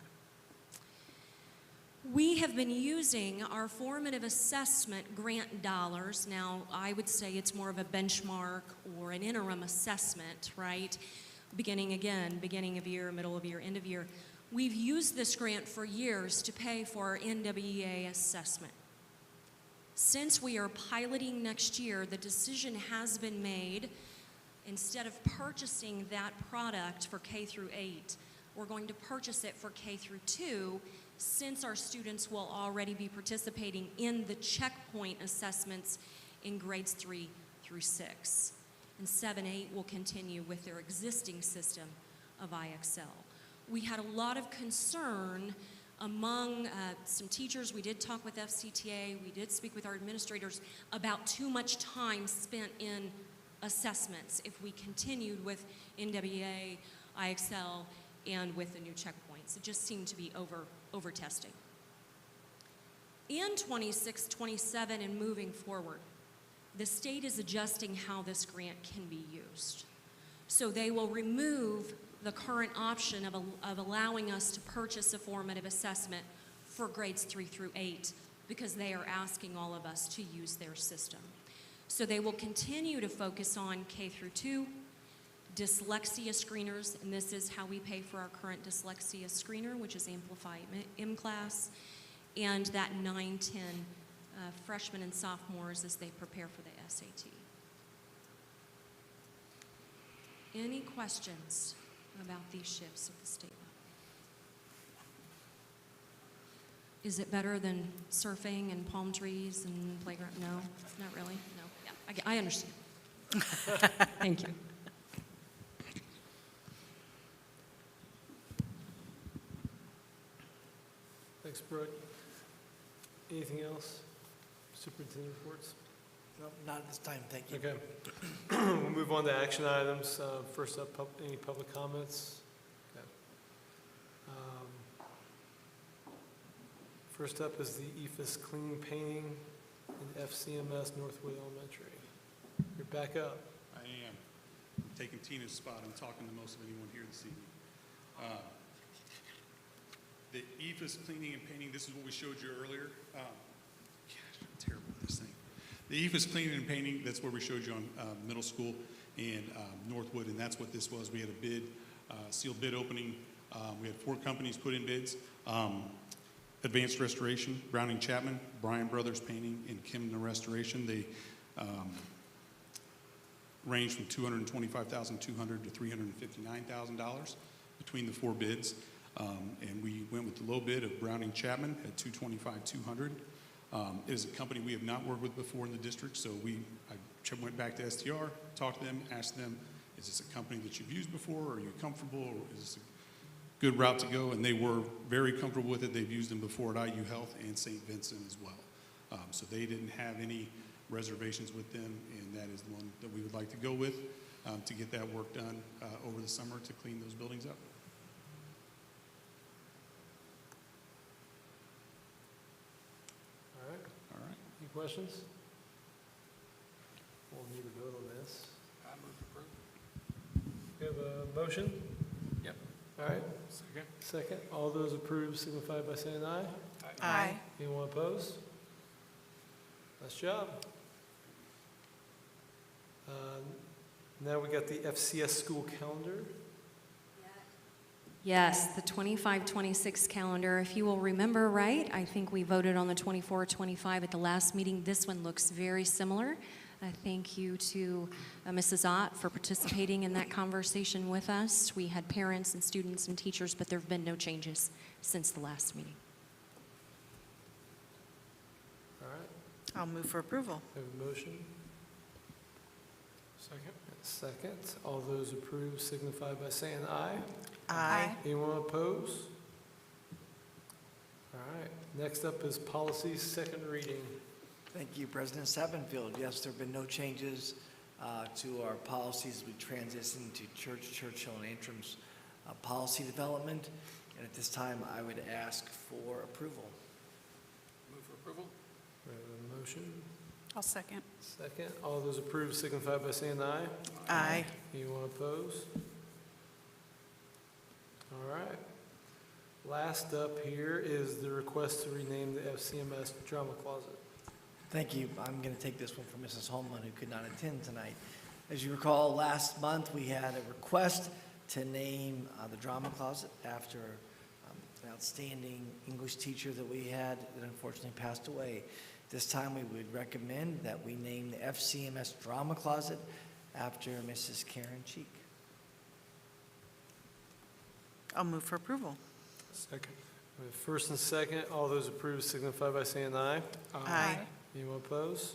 E: We have been using our formative assessment grant dollars. Now, I would say it's more of a benchmark or an interim assessment, right? Beginning of year, middle of year, end of year. We've used this grant for years to pay for our NWEA assessment. Since we are piloting next year, the decision has been made, instead of purchasing that product for K through 8, we're going to purchase it for K through 2, since our students will already be participating in the checkpoint assessments in grades 3 through 6. And 7-8 will continue with their existing system of IXL. We had a lot of concern among some teachers. We did talk with FCTA, we did speak with our administrators about too much time spent in assessments if we continued with NWA, IXL, and with the new checkpoints. It just seemed to be over testing. In 26, 27, and moving forward, the state is adjusting how this grant can be used. So they will remove the current option of allowing us to purchase a formative assessment for grades 3 through 8 because they are asking all of us to use their system. So they will continue to focus on K through 2, dyslexia screeners, and this is how we pay for our current dyslexia screener, which is Amplify M-Class, and that 9-10 freshmen and sophomores as they prepare for the SAT. Any questions about these shifts at the state level? Is it better than surfing and palm trees and playground? No, not really. No, yeah, I understand. Thank you.
D: Thanks, Brooke. Anything else? Superintendent reports?
A: No, not at this time, thank you.
D: Okay. We'll move on to action items. First up, any public comments? Okay. First up is the EFS clean painting in FCMS Northwood Elementary. You're back up.
P: I am. I'm taking Tina's spot. I'm talking the most of anyone here this evening. The EFS cleaning and painting, this is what we showed you earlier. Gosh, I'm terrible at this thing. The EFS cleaning and painting, that's where we showed you on middle school and Northwood, and that's what this was. We had a bid, sealed bid opening. We had 4 companies put in bids. Advanced Restoration, Browning Chapman, Bryan Brothers Painting, and Kimna Restoration. They range from $225,200 to $359,000 between the 4 bids. And we went with the low bid of Browning Chapman at $225,200. It is a company we have not worked with before in the district, so I went back to STR, talked to them, asked them, is this a company that you've used before? Are you comfortable? Or is this a good route to go? And they were very comfortable with it. They've used them before at IU Health and St. Vincent as well. So they didn't have any reservations with them, and that is the one that we would like to go with to get that work done over the summer to clean those buildings up.
D: All right. Any questions? We'll need a vote on this.
N: I move to approve.
D: We have a motion?
N: Yep.
D: All right.
N: Second.
D: Second. All those approved signify by saying aye.
B: Aye.
D: Anyone opposed? Nice job. Now we got the FCS school calendar.
E: Yes, the 25-26 calendar. If you will remember right, I think we voted on the 24-25 at the last meeting. This one looks very similar. Thank you to Mrs. Ott for participating in that conversation with us. We had parents and students and teachers, but there have been no changes since the last meeting.
D: All right.
C: I'll move for approval.
D: We have a motion.
N: Second.
D: Second. All those approved signify by saying aye.
C: Aye.
D: Anyone opposed? All right. Next up is policy second reading.
A: Thank you, President Sappenfield. Yes, there have been no changes to our policies. We transition to Church, Churchill, and Antrim's policy development. And at this time, I would ask for approval.
N: Move for approval.
D: We have a motion.
B: I'll second.
D: Second. All those approved signify by saying aye.
C: Aye.
D: Anyone opposed? All right. Last up here is the request to rename the FCMS Drama Closet.
A: Thank you. I'm going to take this one from Mrs. Holman, who could not attend tonight. As you recall, last month we had a request to name the Drama Closet after outstanding English teacher that we had that unfortunately passed away. This time we would recommend that we name the FCMS Drama Closet after Mrs. Karen Cheek.
C: I'll move for approval.
D: Second. We have first and second. All those approved signify by saying aye.
C: Aye.
D: Anyone opposed?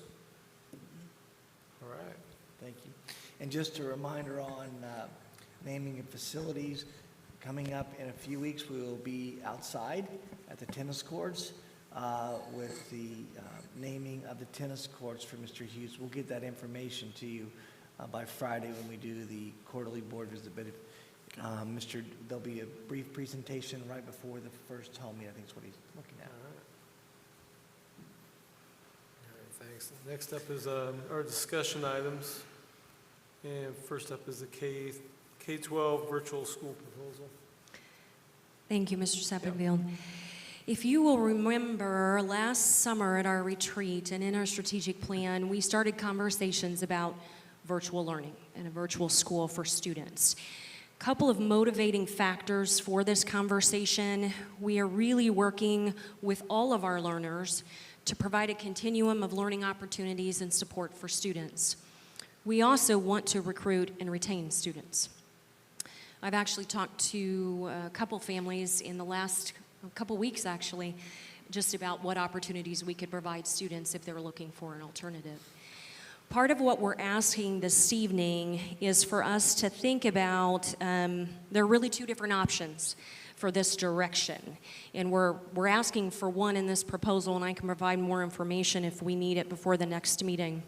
D: All right.
A: Thank you. And just a reminder on naming of facilities, coming up in a few weeks, we will be outside at the tennis courts with the naming of the tennis courts for Mr. Hughes. We'll get that information to you by Friday when we do the quarterly board visit. But if there'll be a brief presentation right before the first home meeting, I think is what he's looking at.
D: All right, thanks. Next up is our discussion items. And first up is the K-12 virtual school proposal.
E: Thank you, Mr. Seppenfield. If you will remember, last summer at our retreat and in our strategic plan, we started conversations about virtual learning and a virtual school for students. A couple of motivating factors for this conversation. We are really working with all of our learners to provide a continuum of learning opportunities and support for students. We also want to recruit and retain students. I've actually talked to a couple families in the last couple weeks, actually, just about what opportunities we could provide students if they're looking for an alternative. Part of what we're asking this evening is for us to think about, there are really two different options for this direction. And we're asking for one in this proposal, and I can provide more information if we need it before the next meeting.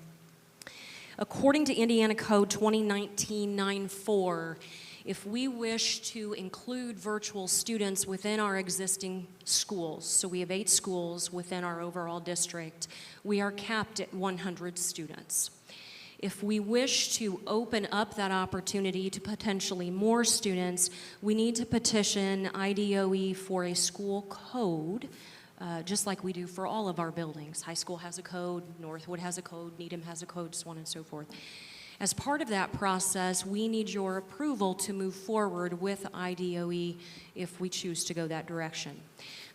E: According to Indiana Code 2019-94, if we wish to include virtual students within our existing schools, so we have 8 schools within our overall district, we are capped at 100 students. If we wish to open up that opportunity to potentially more students, we need to petition IDOE for a school code, just like we do for all of our buildings. High school has a code, Northwood has a code, Needham has a code, so on and so forth. As part of that process, we need your approval to move forward with IDOE if we choose to go that direction.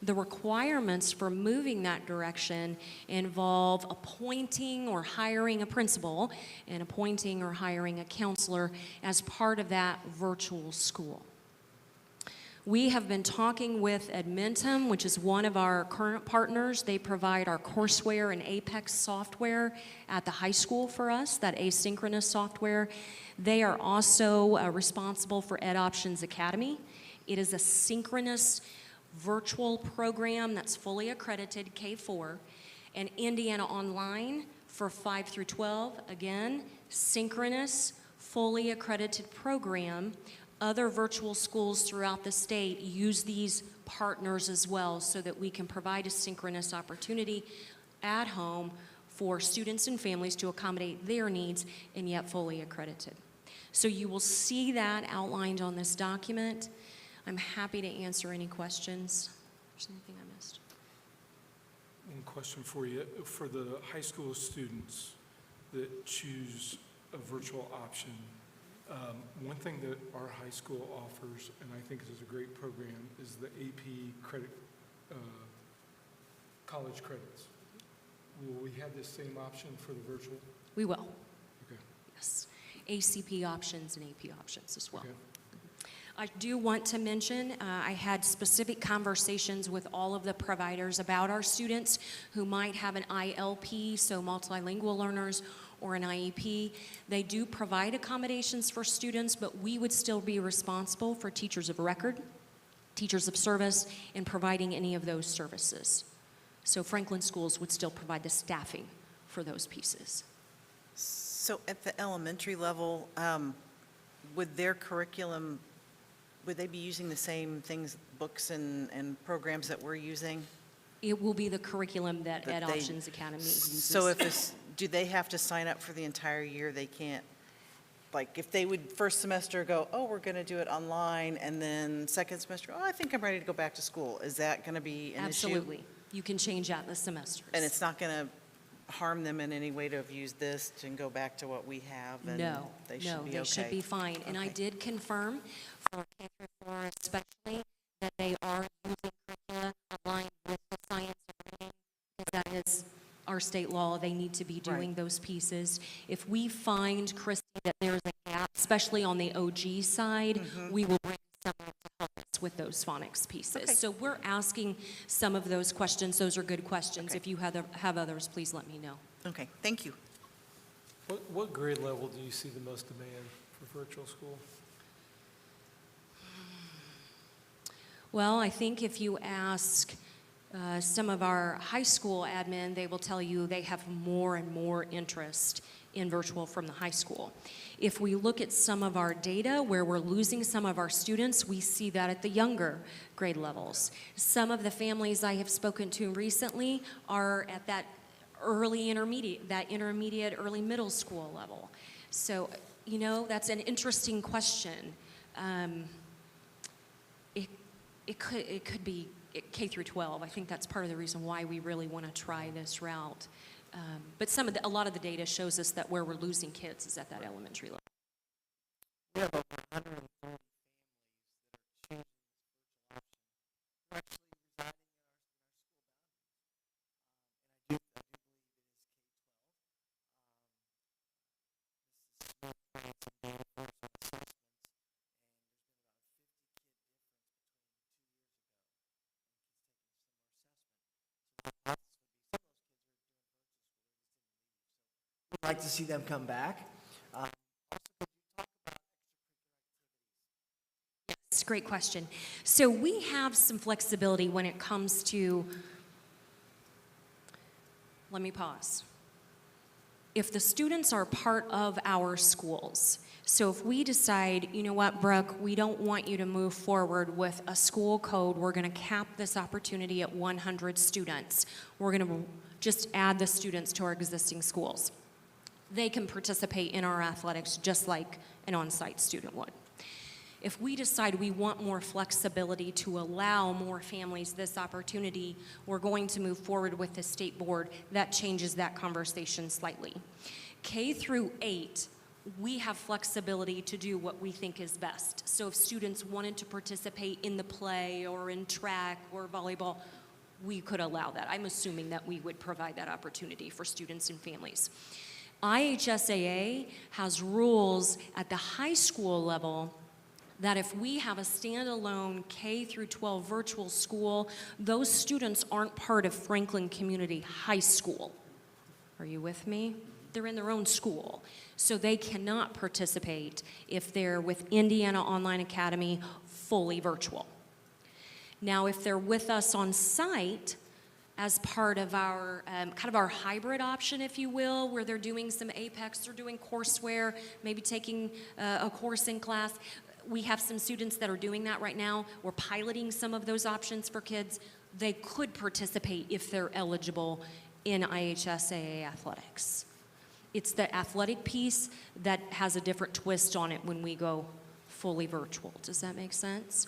E: The requirements for moving that direction involve appointing or hiring a principal and appointing or hiring a counselor as part of that virtual school. We have been talking with Edmentum, which is one of our current partners. They provide our courseware and Apex software at the high school for us, that asynchronous software. They are also responsible for EdOptions Academy. It is a synchronous virtual program that's fully accredited, K4, and Indiana Online for 5 through 12, again, synchronous, fully accredited program. Other virtual schools throughout the state use these partners as well so that we can provide a synchronous opportunity at home for students and families to accommodate their needs and yet fully accredited. So you will see that outlined on this document. I'm happy to answer any questions. Is there anything I missed?
Q: One question for you. For the high school students that choose a virtual option, one thing that our high school offers, and I think is a great program, is the AP credit, college credits. Will we have this same option for the virtual?
E: We will.
Q: Okay.
E: Yes. ACP options and AP options as well.
Q: Okay.
E: I do want to mention, I had specific conversations with all of the providers about our students who might have an ILP, so multilingual learners, or an IEP. They do provide accommodations for students, but we would still be responsible for teachers of record, teachers of service, and providing any of those services. So Franklin Schools would still provide the staffing for those pieces.
C: So at the elementary level, would their curriculum, would they be using the same things, books and programs that we're using?
E: It will be the curriculum that
C: That
E: EdOptions Academy uses.
C: So if it's, do they have to sign up for the entire year? They can't, like, if they would first semester go, oh, we're going to do it online, and then second semester, oh, I think I'm ready to go back to school. Is that going to be an issue?
E: Absolutely. You can change out the semesters.
C: And it's not going to harm them in any way to have used this and go back to what we have? And
E: No,
C: they should
E: no,
C: be
E: they
C: okay?
E: should be fine. And I
C: Okay.
E: did confirm for K-4 especially that they are using that is our state law. They need to be doing those pieces. If we find, Christy, that there's a gap, especially on the OG side, we will bring someone to help us with those phonics pieces.
C: Okay.
E: So we're asking some of those questions. Those are good questions.
C: Okay.
E: If you have others, please let me know.
C: Okay, thank you.
D: What grade level do you see the most demand for virtual school?
E: Well, I think if you ask some of our high school admin, they will tell you they have more and more interest in virtual from the high school. If we look at some of our data where we're losing some of our students, we see that at the younger grade levels. Some of the families I have spoken to recently are at that early intermediate, early middle school level. So, you know, that's an interesting question. It could be K through 12. I think that's part of the reason why we really want to try this route. But a lot of the data shows us that where we're losing kids is at that elementary level.
A: We have over 130 families that are choosing this virtual option. We're actually residing in our school boundaries. And I do believe it is K-12. This is Smith Branson data for some assessments, and there's been about a 50-kid difference between 2 years ago when kids taking a similar assessment. So the hypothesis would be some of those kids are doing virtual school, they just didn't leave. So we'd like to see them come back. Also, could you talk about extracurricular activities?
E: Yes, great question. So we have some flexibility when it comes to, let me pause. If the students are part of our schools, so if we decide, you know what, Brooke, we don't want you to move forward with a school code, we're going to cap this opportunity at 100 students. We're going to just add the students to our existing schools. They can participate in our athletics just like an on-site student would. If we decide we want more flexibility to allow more families this opportunity, we're going to move forward with the state board. That changes that conversation slightly. K through 8, we have flexibility to do what we think is best. So if students wanted to participate in the play or in track or volleyball, we could allow that. I'm assuming that we would provide that opportunity for students and families. IHSAA has rules at the high school level that if we have a standalone K through 12 virtual school, those students aren't part of Franklin Community High School. Are you with me? They're in their own school. So they cannot participate if they're with Indiana Online Academy fully virtual. Now, if they're with us on site as part of our kind of our hybrid option, if you will, where they're doing some Apex, they're doing courseware, maybe taking a course in class. We have some students that are doing that right now. We're piloting some of those options for kids. They could participate if they're eligible in IHSAA athletics. It's the athletic piece that has a different twist on it when we go fully virtual. Does that make sense?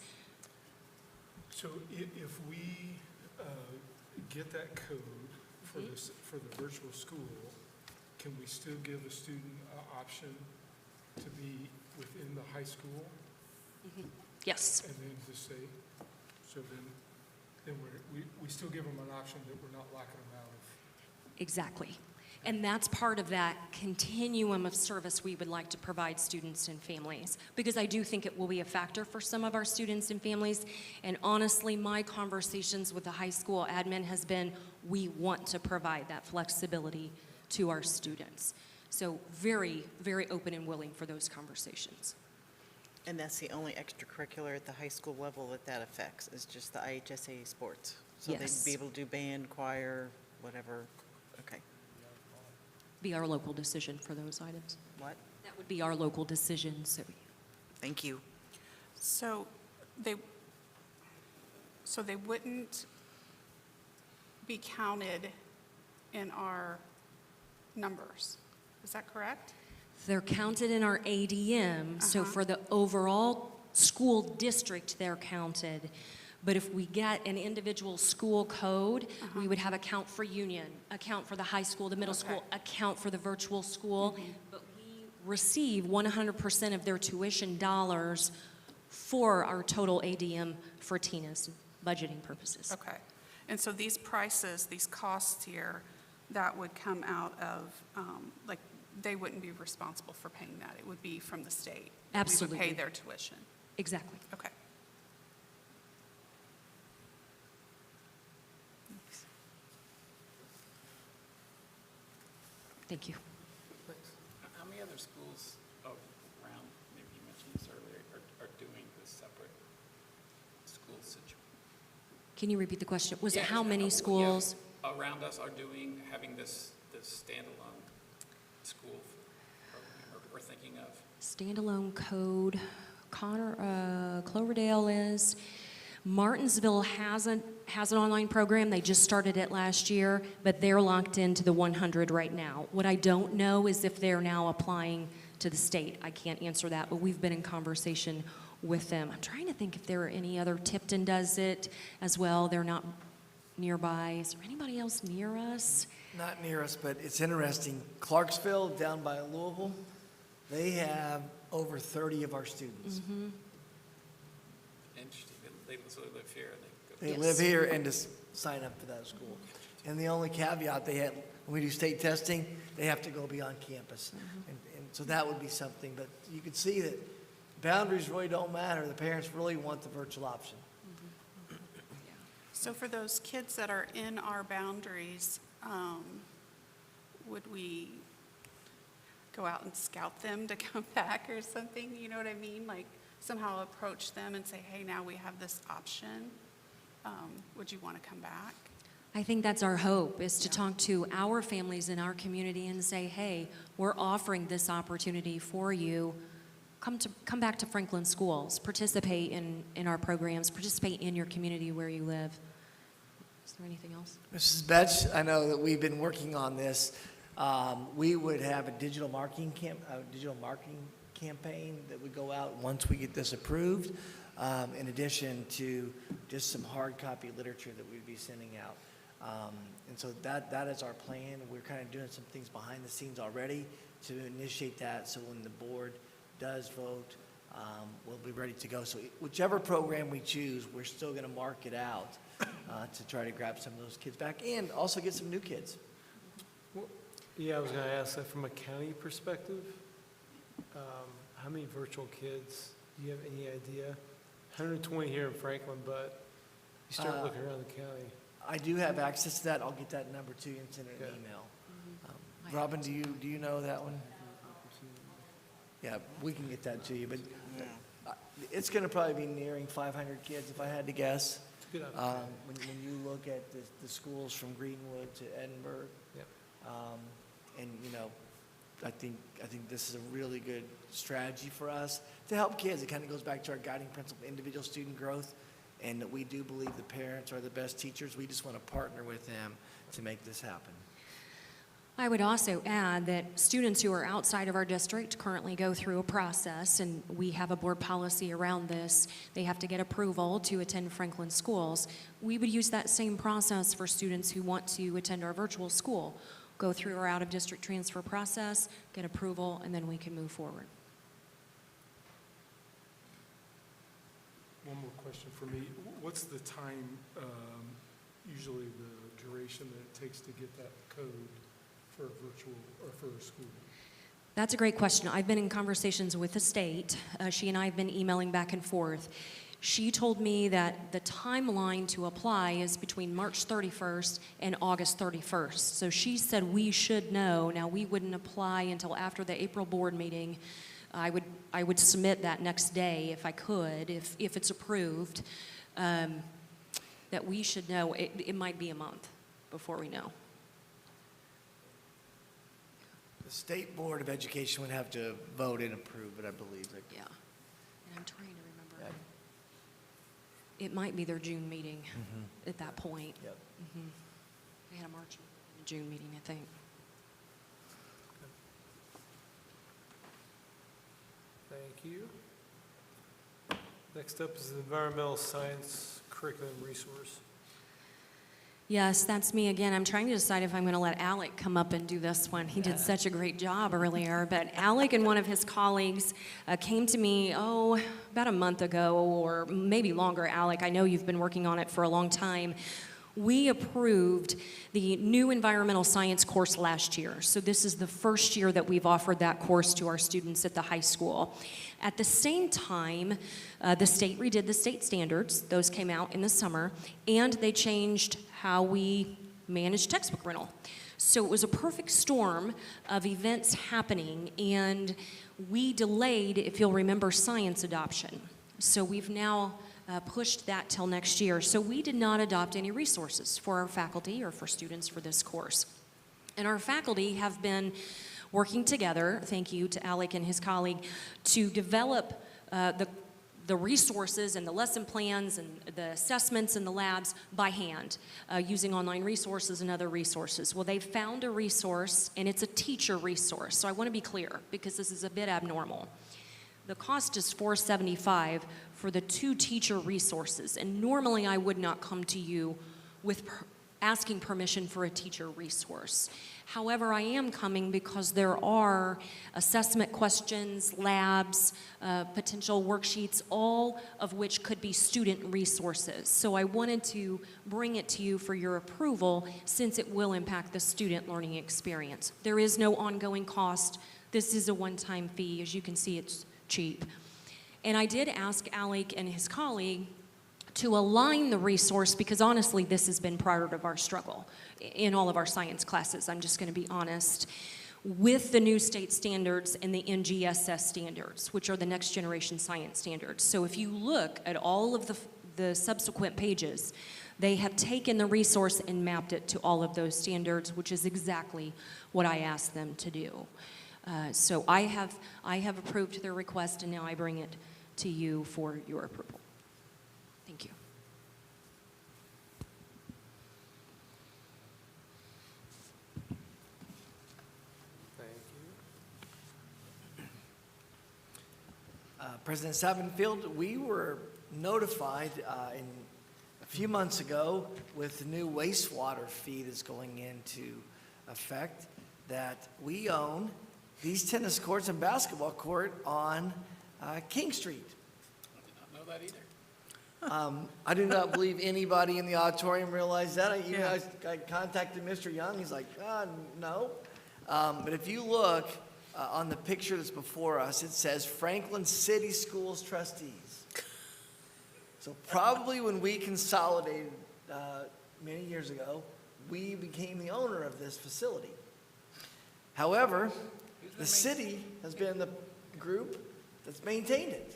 Q: So if we get that code for this, for the virtual school, can we still give a student an option to be within the high school?
E: Yes.
Q: And then to say, so then we still give them an option that we're not locking them out of.
E: Exactly. And that's part of that continuum of service we would like to provide students and families, because I do think it will be a factor for some of our students and families. And honestly, my conversations with the high school admin has been, we want to provide that flexibility to our students. So very, very open and willing for those conversations.
C: And that's the only extracurricular at the high school level that affects, is just the IHSA sports? So
E: Yes.
C: they'd be able to do band, choir, whatever, okay.
E: Be our local decision for those items.
C: What?
E: That would be our local decision, so.
C: Thank you.
B: So they wouldn't be counted in our numbers. Is that correct?
E: They're counted in our ADM, so for the overall school district, they're counted. But if we get an individual school code, we would have a count for Union, a count for the high school, the middle school, a count for the virtual school. But we receive 100% of their tuition dollars for our total ADM for Tina's budgeting purposes.
B: Okay. And so these prices, these costs here, that would come out of, like, they wouldn't be responsible for paying that. It would be from the state.
E: Absolutely.
B: We would pay their tuition.
E: Exactly.
B: Okay.
E: Thank you.
N: How many other schools around, maybe you mentioned this earlier, are doing this separate school situation?
E: Can you repeat the question? Was it
N: Yeah,
E: how many
N: yeah,
E: schools?
N: around us are having this standalone school program, or thinking of?
E: Standalone code. Cloverdale is. Martinsville has an online program. They just started it last year, but they're locked into the 100 right now. What I don't know is if they're now applying to the state. I can't answer that, but we've been in conversation with them. I'm trying to think if there are any other. Tipton does it as well. They're not nearby. Is there anybody else near us?
A: Not near us, but it's interesting. Clarksville, down by Louisville, they have over 30 of our students.
E: Mm-hmm.
N: Interesting. They live here.
A: They live here and just sign up for that school. And the only caveat they had, when we do state testing, they have to go beyond campus. And so that would be something. But you can see that boundaries really don't matter. The parents really want the virtual option.
B: So for those kids that are in our boundaries, would we go out and scout them to come back or something? You know what I mean? Like somehow approach them and say, hey, now we have this option. Would you want to come back?
E: I think that's our hope, is to talk to our families in our community and say, hey, we're offering this opportunity for you. Come back to Franklin Schools, participate in our programs, participate in your community where you live. Is there anything else?
A: Mrs. Betch, I know that we've been working on this. We would have a digital marketing campaign that would go out once we get this approved, in addition to just some hard copy literature that we'd be sending out. And so that is our plan. We're kind of doing some things behind the scenes already to initiate that, so when the board does vote, we'll be ready to go. So whichever program we choose, we're still going to mark it out to try to grab some of those kids back and also get some new kids.
D: Well, yeah, I was going to ask that from a county perspective. How many virtual kids? Do you have any idea? 120 here in Franklin, but you start looking around the county.
A: I do have access to that. I'll get that number to you and send it an email. Robin, do you know that one? Yeah, we can get that to you, but it's going to probably be nearing 500 kids if I had to guess.
D: Good
A: when you look at the schools from Greenwood to Edinburgh, and I think this is a really good strategy for us to help kids. It kind of goes back to our guiding principle, individual student growth, and that we do believe the parents are the best teachers. We just want to partner with them to make this happen.
E: I would also add that students who are outside of our district currently go through a process, and we have a board policy around this. They have to get approval to attend Franklin Schools. We would use that same process for students who want to attend our virtual school. Go through our out-of-district transfer process, get approval, and then we can move forward.
Q: One more question for me. What's the time, usually the duration that it takes to get that code for a virtual or for a school?
E: That's a great question. I've been in conversations with the state. She and I have been emailing back and forth. She told me that the timeline to apply is between March 31st and August 31st. So she said we should know. Now, we wouldn't apply until after the April board meeting. I would submit that next day if I could, if it's approved, that we should know. It might be a month before we know.
A: The State Board of Education would have to vote and approve it, I believe.
E: Yeah, and I'm trying to remember. It might be their June meeting at that point.
A: Yep.
E: They had a March and a June meeting, I think.
D: Thank you. Next up is the Environmental Science Curriculum Resource.
E: Yes, that's me again. I'm trying to decide if I'm going to let Alec come up and do this one. He did such a great job earlier. But Alec and one of his colleagues came to me, about a month ago or maybe longer. Alec, I know you've been working on it for a long time. we approved the new environmental science course last year. So this is the first year that we've offered that course to our students at the high school. At the same time, the state redid the state standards. Those came out in the summer, and they changed how we manage textbook rental. So it was a perfect storm of events happening, and we delayed, if you'll remember, science adoption. So we've now pushed that till next year. So we did not adopt any resources for our faculty or for students for this course. And our faculty have been working together, thank you to Alec and his colleague, to develop the resources and the lesson plans and the assessments and the labs by hand, using online resources and other resources. Well, they found a resource, and it's a teacher resource. So I want to be clear, because this is a bit abnormal. The cost is $475 for the 2 teacher resources, and normally I would not come to you with asking permission for a teacher resource. However, I am coming because there are assessment questions, labs, potential worksheets, all of which could be student resources. So I wanted to bring it to you for your approval, since it will impact the student learning experience. There is no ongoing cost. This is a one-time fee. As you can see, it's cheap. And I did ask Alec and his colleague to align the resource, because honestly, this has been part of our struggle in all of our science classes, I'm just going to be honest, with the new state standards and the NGSS standards, which are the next generation science standards. So if you look at all of the subsequent pages, they have taken the resource and mapped it to all of those standards, which is exactly what I asked them to do. So I have approved their request, and now I bring it to you for your approval. Thank you.
D: Thank you.
A: President Sabenfield, we were notified a few months ago with the new wastewater fee that's going into effect that we own these tennis courts and basketball court on King Street.
N: I did not know that either.
A: I do not believe anybody in the auditorium realized that. I contacted Mr. Young. He's like, no. But if you look on the picture that's before us, it says Franklin City Schools Trustees. So probably when we consolidated many years ago, we became the owner of this facility. However, the city has been the group that's maintained it.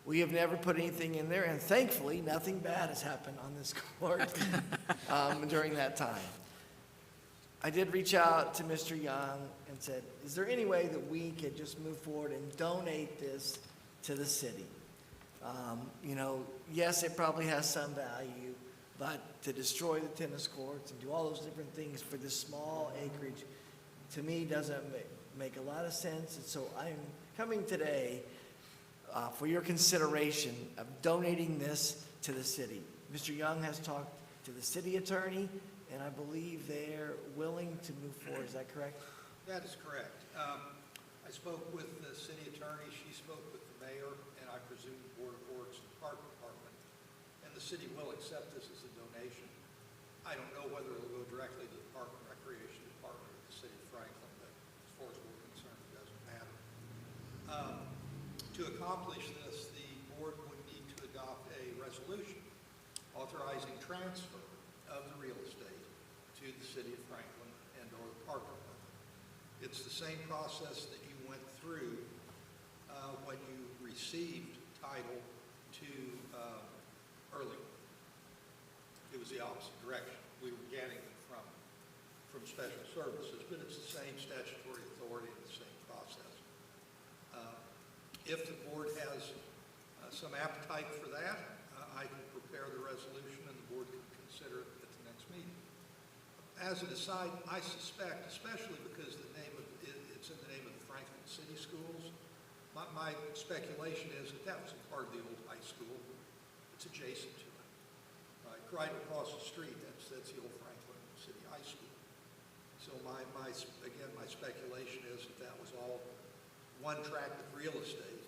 A: We have never put anything in there, and thankfully, nothing bad has happened on this court during that time. I did reach out to Mr. Young and said, is there any way that we could just move forward and donate this to the city? Yes, it probably has some value, but to destroy the tennis courts and do all those different things for this small acreage, to me, doesn't make a lot of sense. And so I'm coming today for your consideration of donating this to the city. Mr. Young has talked to the city attorney, and I believe they're willing to move forward. Is that correct?
O: That is correct. I spoke with the city attorney, she spoke with the mayor, and I presume the Board of Works and Park Department. And the city will accept this as a donation. I don't know whether it'll go directly to the Park and Recreation Department of the city of Franklin, but as far as we're concerned, it doesn't matter. To accomplish this, the board would need to adopt a resolution authorizing transfer of the real estate to the city of Franklin and or the Park Department. It's the same process that you went through when you received title to Early. It was the opposite direction. We were getting it from special services, but it's the same statutory authority and the same process. If the board has some appetite for that, I can prepare the resolution and the board can consider it at the next meeting. As an aside, I suspect, especially because it's in the name of the Franklin City Schools, my speculation is that was a part of the old high school. It's adjacent to it. Right across the street, that's the old Franklin City High School. So my speculation is that was all one tract of real estate,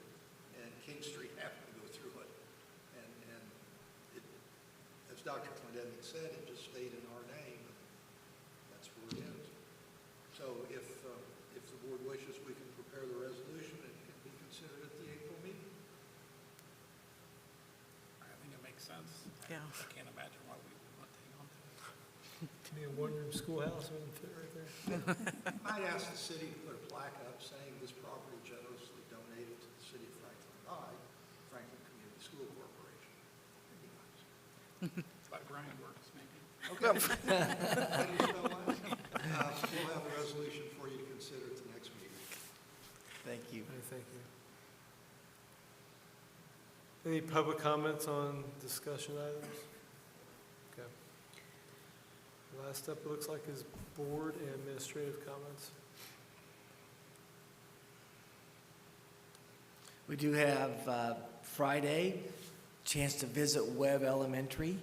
O: and King Street happened to go through it. And it, as as Dr. Clendening said, it just stayed in our name. That's where it is. So if the board wishes, we can prepare the resolution and it can be considered at the April meeting.
N: I think it makes sense.
C: Yeah.
N: I can't imagine why we would want to hang on to it.
D: To be a one-room schoolhouse, wouldn't fit right there.
O: Might ask the city to put a plaque up saying this property generously donated to the city of Franklin by Franklin Community School Corporation. That'd be nice.
N: By Brian Works, maybe.
O: Okay. Ladies and gentlemen, we'll have a resolution for you to consider at the next meeting.
A: Thank you.
D: Thank you. Any public comments on discussion items? Okay. Last up, it looks like, is board and administrative comments.
A: We do have Friday, chance to visit Webb Elementary.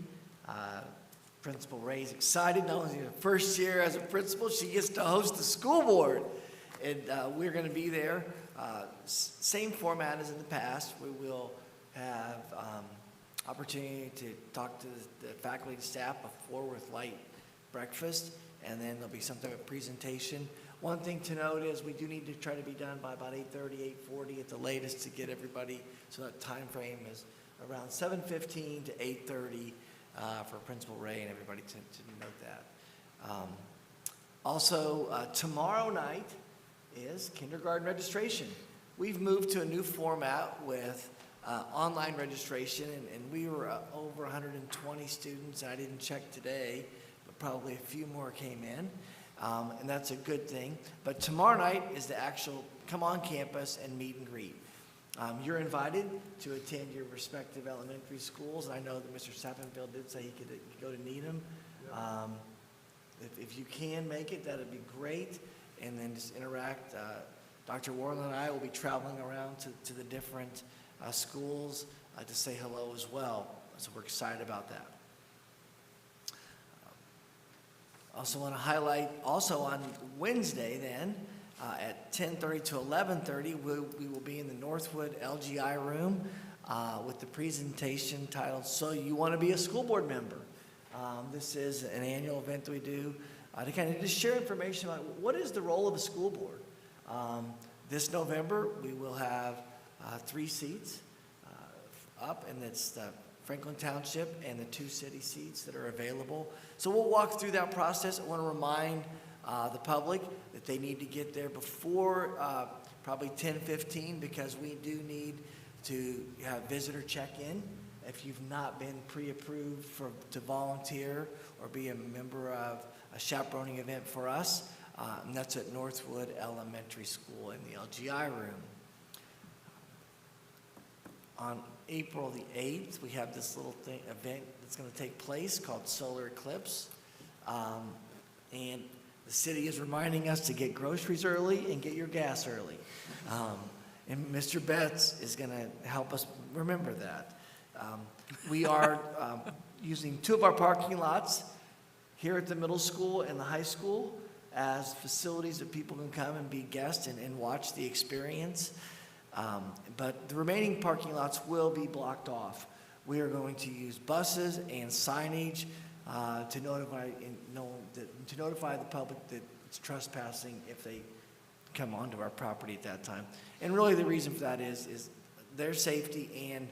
A: Principal Ray's excited. Not only her first year as a principal, she gets to host the school board. And we're going to be there. Same format as in the past. We will have opportunity to talk to the faculty and staff before with light breakfast, and then there'll be some type of presentation. One thing to note is we do need to try to be done by about 8:30, 8:40 at the latest to get everybody, so that time frame is around 7:15 to 8:30 for Principal Ray and everybody to note that. Also, tomorrow night is kindergarten registration. We've moved to a new format with online registration, and we were over 120 students. I didn't check today, but probably a few more came in, and that's a good thing. But tomorrow night is the actual come on campus and meet and greet. You're invited to attend your respective elementary schools, and I know that Mr. Sappenfield did say he could go to Needham. If you can make it, that'd be great, and then just interact. Dr. Warland and I will be traveling around to the different schools to say hello as well, so we're excited about that. Also want to highlight, also on Wednesday then, at 10:30 to 11:30, we will be in the Northwood LGI room with the presentation titled, So You Want to Be a School Board Member? This is an annual event that we do to kind of just share information about what is the role of a school board. This November, we will have 3 seats up, and it's the Franklin Township and the 2 city seats that are available. So we'll walk through that process. I want to remind the public that they need to get there before probably 10:15, because we do need to have visitor check-in. If you've not been pre-approved to volunteer or be a member of a chaperoning event for us, and that's at Northwood Elementary School in the LGI room. On April the 8th, we have this little event that's going to take place called Solar Eclipse. And the city is reminding us to get groceries early and get your gas early. And Mr. Betts is going to help us remember that. We are using 2 of our parking lots here at the middle school and the high school as facilities that people can come and be guests and watch the experience. But the remaining parking lots will be blocked off. We are going to use buses and signage to notify the public that it's trespassing if they come onto our property at that time. And really the reason for that is their safety and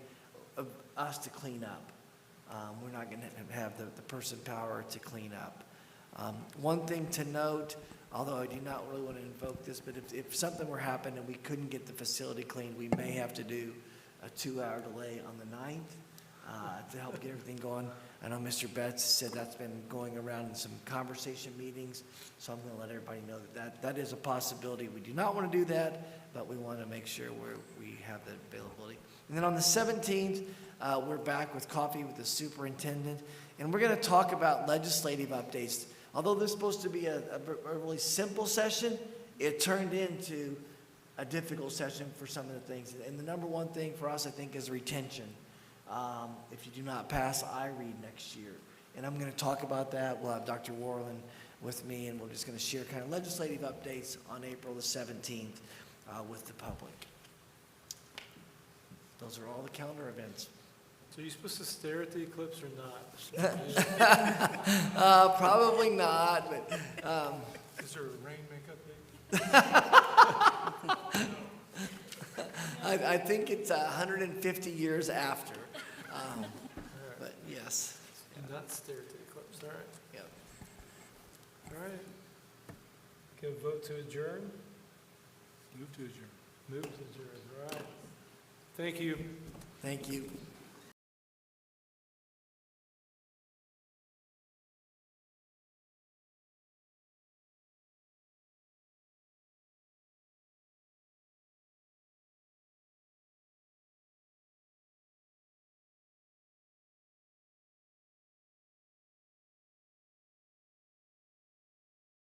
A: us to clean up. We're not going to have the person power to clean up. One thing to note, although I do not really want to invoke this, but if something were to happen and we couldn't get the facility cleaned, we may have to do a 2-hour delay on the 9th to help get everything going. I know Mr. Betts said that's been going around in some conversation meetings, so I'm going to let everybody know that is a possibility. We do not want to do that, but we want to make sure we have that availability. And then on the 17th, we're back with coffee with the superintendent, and we're going to talk about legislative updates. Although this is supposed to be a really simple session, it turned into a difficult session for some of the things. And the number one thing for us, I think, is retention. If you do not pass iRead next year. And I'm going to talk about that. We'll have Dr. Warland with me, and we're just going to share kind of legislative updates on April the 17th with the public. Those are all the calendar events.
D: So are you supposed to stare at the eclipse or not?
A: Probably not, but
Q: Is there a rain makeup day?
A: I think it's 150 years after. But yes.
D: Do not stare at the eclipse, all right.
A: Yep.
D: All right. Can we vote to adjourn?
Q: Move to adjourn.
D: Move to adjourn, all right. Thank you.
A: Thank you.